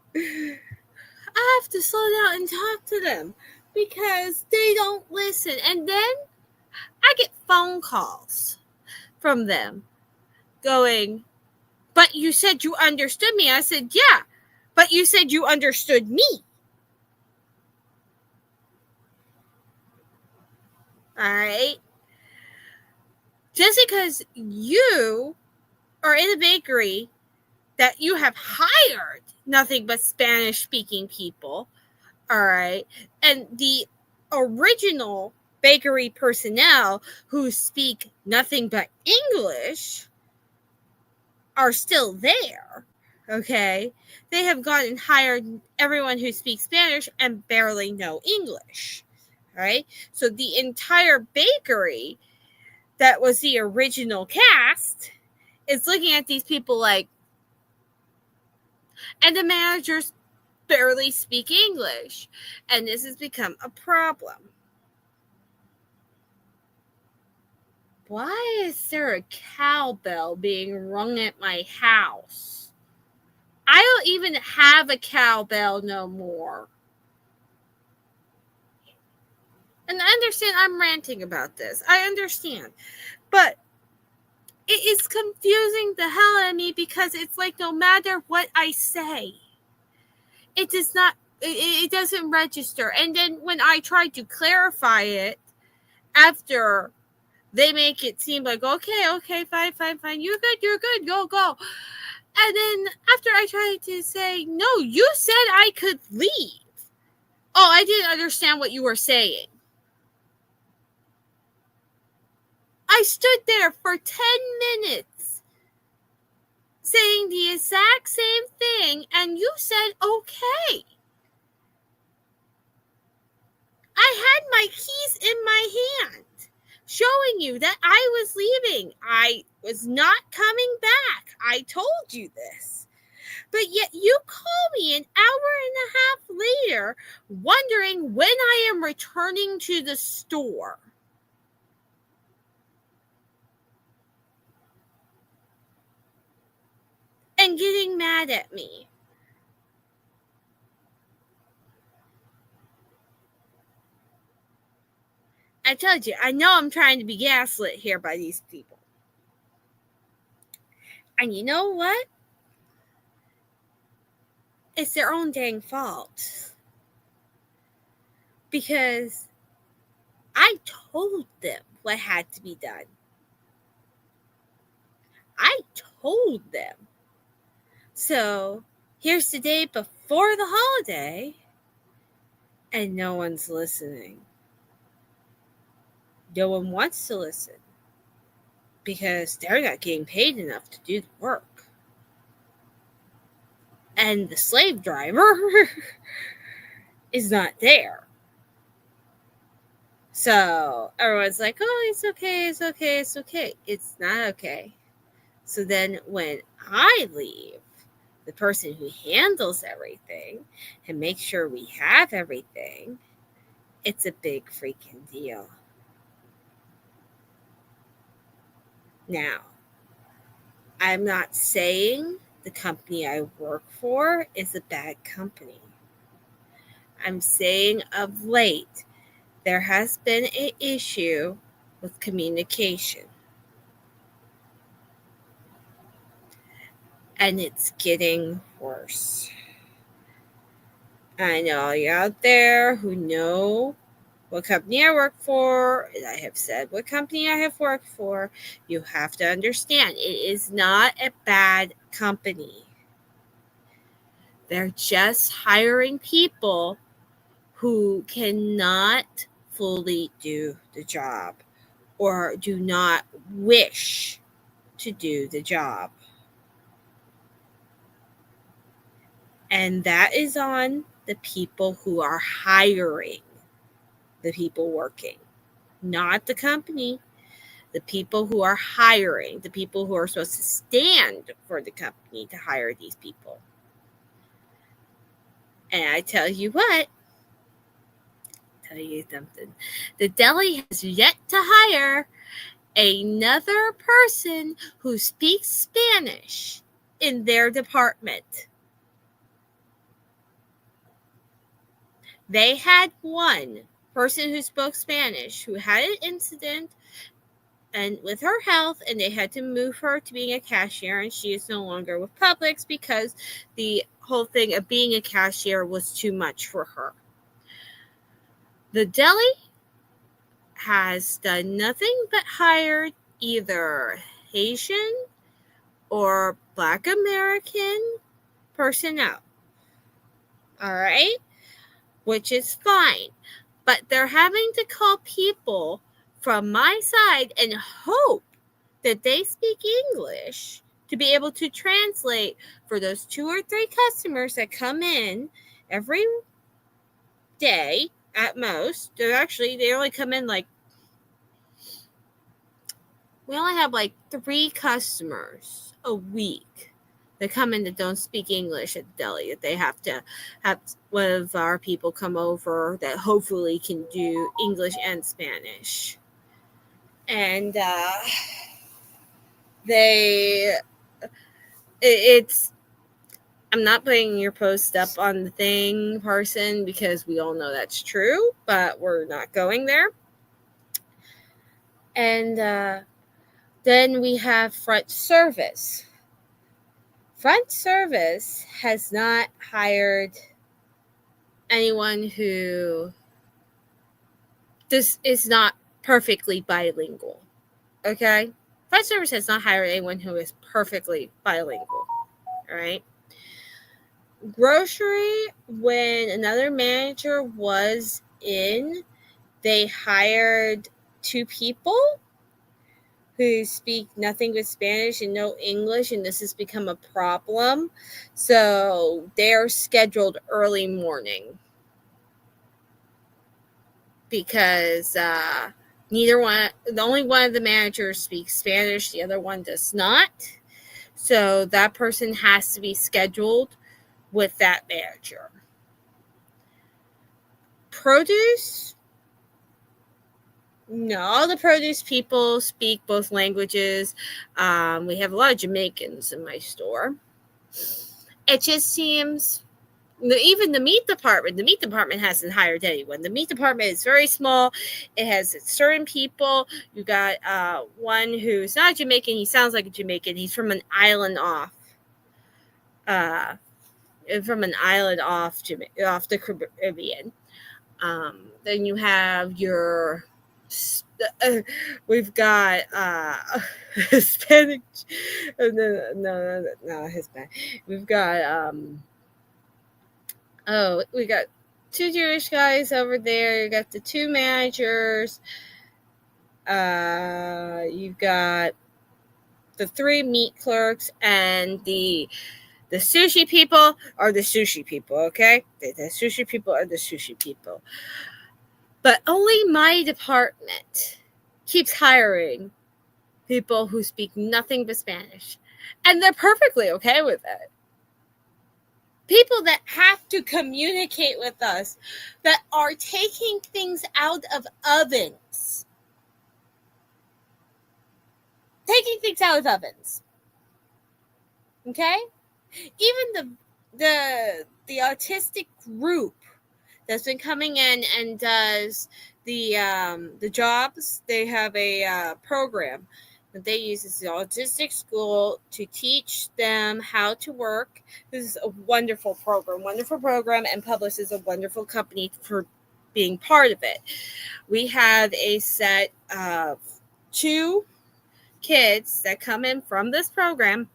have to slow down and talk to them because they don't listen. And then I get phone calls from them going, "But you said you understood me." I said, "Yeah, but you said you understood me." All right? Just because you are in a bakery that you have hired nothing but Spanish-speaking people, all right, and the original bakery personnel who speak nothing but English are still there, okay? They have gone and hired everyone who speaks Spanish and barely know English, right? So the entire bakery that was the original cast is looking at these people like, and the managers barely speak English, and this has become a problem. Why is there a cowbell being rung at my house? I don't even have a cowbell no more. And I understand I'm ranting about this. I understand. But it is confusing the hell out of me because it's like no matter what I say, it doesn't register. And then when I try to clarify it after they make it seem like, okay, fine. You're good, go. And then after I try to say, no, you said I could leave. Oh, I didn't understand what you were saying. I stood there for 10 minutes saying the exact same thing, and you said, okay. I had my keys in my hand, showing you that I was leaving. I was not coming back. I told you this. But yet you call me an hour and a half later, wondering when I am returning to the store. And getting mad at me. I told you, I know I'm trying to be gaslit here by these people. And you know what? It's their own dang fault. Because I told them what had to be done. I told them. So here's the day before the holiday, and no one's listening. No one wants to listen because they're not getting paid enough to do the work. And the slave driver is not there. So everyone's like, oh, it's okay. It's not okay. So then when I leave, the person who handles everything and makes sure we have everything, it's a big freaking deal. Now, I'm not saying the company I work for is a bad company. I'm saying of late, there has been an issue with communication. And it's getting worse. I know all you out there who know what company I work for, and I have said what company I have worked for. You have to understand, it is not a bad company. They're just hiring people who cannot fully do the job or do not wish to do the job. And that is on the people who are hiring the people working, not the company. The people who are hiring, the people who are supposed to stand for the company to hire these people. And I tell you what, tell you something. The deli has yet to hire another person who speaks Spanish in their department. They had one person who spoke Spanish who had an incident and with her health, and they had to move her to being a cashier, and she is no longer with Publix because the whole thing of being a cashier was too much for her. The deli has done nothing but hired either Haitian or Black American personnel. All right? Which is fine. But they're having to call people from my side and hope that they speak English to be able to translate for those 2 or 3 customers that come in every day at most. They only come in like we only have like 3 customers a week that come in that don't speak English at the deli, that they have to have one of our people come over that hopefully can do English and Spanish. And it's I'm not putting your post up on the thing, Parson, because we all know that's true, but we're not going there. And then we have front service. Front service has not hired anyone who is not perfectly bilingual. Okay? Front service has not hired anyone who is perfectly bilingual. All right? Grocery, when another manager was in, they hired 2 people who speak nothing but Spanish and no English, and this has become a problem. So they're scheduled early morning because the only one of the managers speaks Spanish, the other one does not. So that person has to be scheduled with that manager. Produce, no, all the produce people speak both languages. We have a lot of Jamaicans in my store. It just seems, even the meat department hasn't hired anyone. The meat department is very small. It has certain people. You got one who's not Jamaican. He sounds like a Jamaican. He's from an island off. Off the Caribbean. Then you have your we've got Hispanic. No, Hispanic. We've got we got 2 Jewish guys over there. You got the 2 managers. You've got the 3 meat clerks, and the sushi people are the sushi people, okay? The sushi people are the sushi people. But only my department keeps hiring people who speak nothing but Spanish. And they're perfectly okay with it. People that have to communicate with us, that are taking things out of ovens. Okay? Even the autistic group that's been coming in and does the jobs, they have a program that they use. It's the autistic school to teach them how to work. This is a wonderful program, and Publix is a wonderful company for being part of it. We have a set of 2 kids that come in from this program,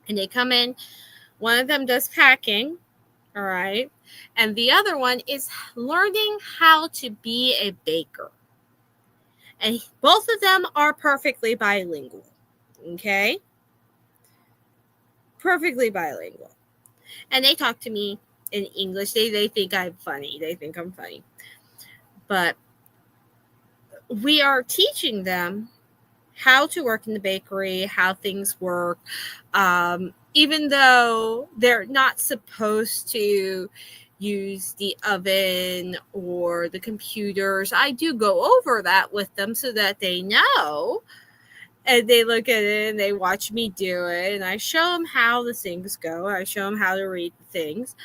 and they come in. One of them does packing, all right, and the other one is learning how to be a baker. And both of them are perfectly bilingual, okay? Perfectly bilingual. And they talk to me in English. They think I'm funny. But we are teaching them how to work in the bakery, how things work, even though they're not supposed to use the oven or the computers. I do go over that with them so that they know, and they look at it and they watch me do it, and I show them how the things go. I show them how to read the things,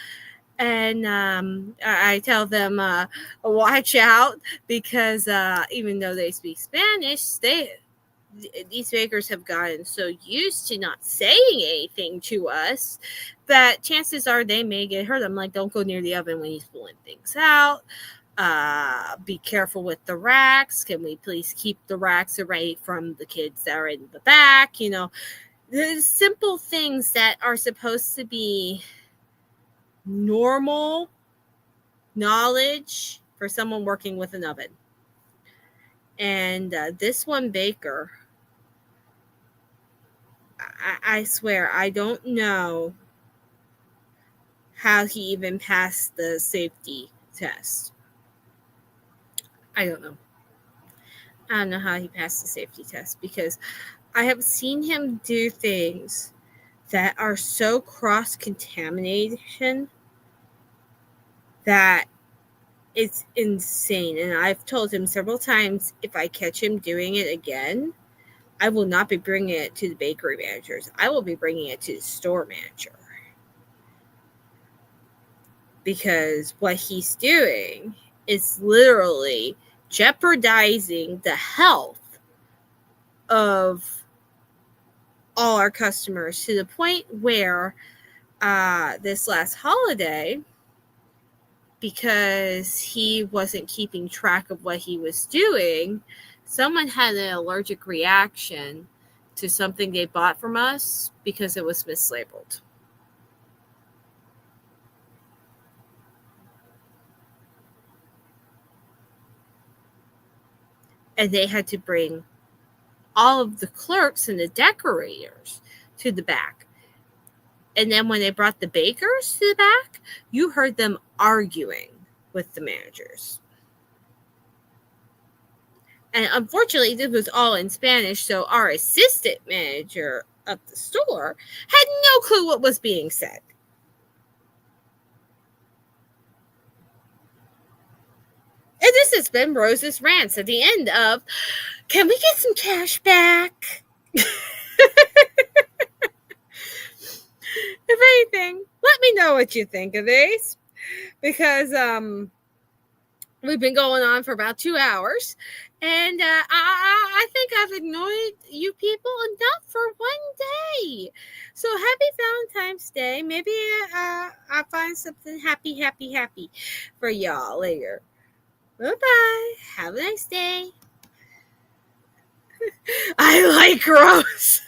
and I tell them watch out, because even though they speak Spanish, these bakers have gotten so used to not saying anything to us that chances are they may get hurt. I'm like, don't go near the oven when he's pulling things out. Be careful with the racks. Can we please keep the racks away from the kids that are in the back? You know, the simple things that are supposed to be normal knowledge for someone working with an oven. And this one baker, I swear, I don't know how he even passed the safety test. I don't know. I don't know how he passed the safety test because I have seen him do things that are so cross contamination that it's insane. And I've told him several times if I catch him doing it again, I will not be bringing it to the bakery managers. I will be bringing it to the store manager. Because what he's doing is literally jeopardizing the health of all our customers to the point where this last holiday, because he wasn't keeping track of what he was doing, someone had an allergic reaction to something they bought from us because it was mislabeled. And they had to bring all of the clerks and the decorators to the back. And then when they brought the bakers to the back, you heard them arguing with the managers. And unfortunately, this was all in Spanish, so our assistant manager of the store had no clue what was being said. And this has been Rose's Rants at the end of, can we get some cash back? If anything, let me know what you think of these. Because we've been going on for about 2 hours. And I think I've ignored you people enough for one day. So happy Valentine's Day. Maybe I'll find something happy for y'all later. Bye-bye. Have a nice day. I like Rose.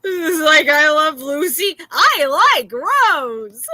It's like I love Lucy. I like Rose.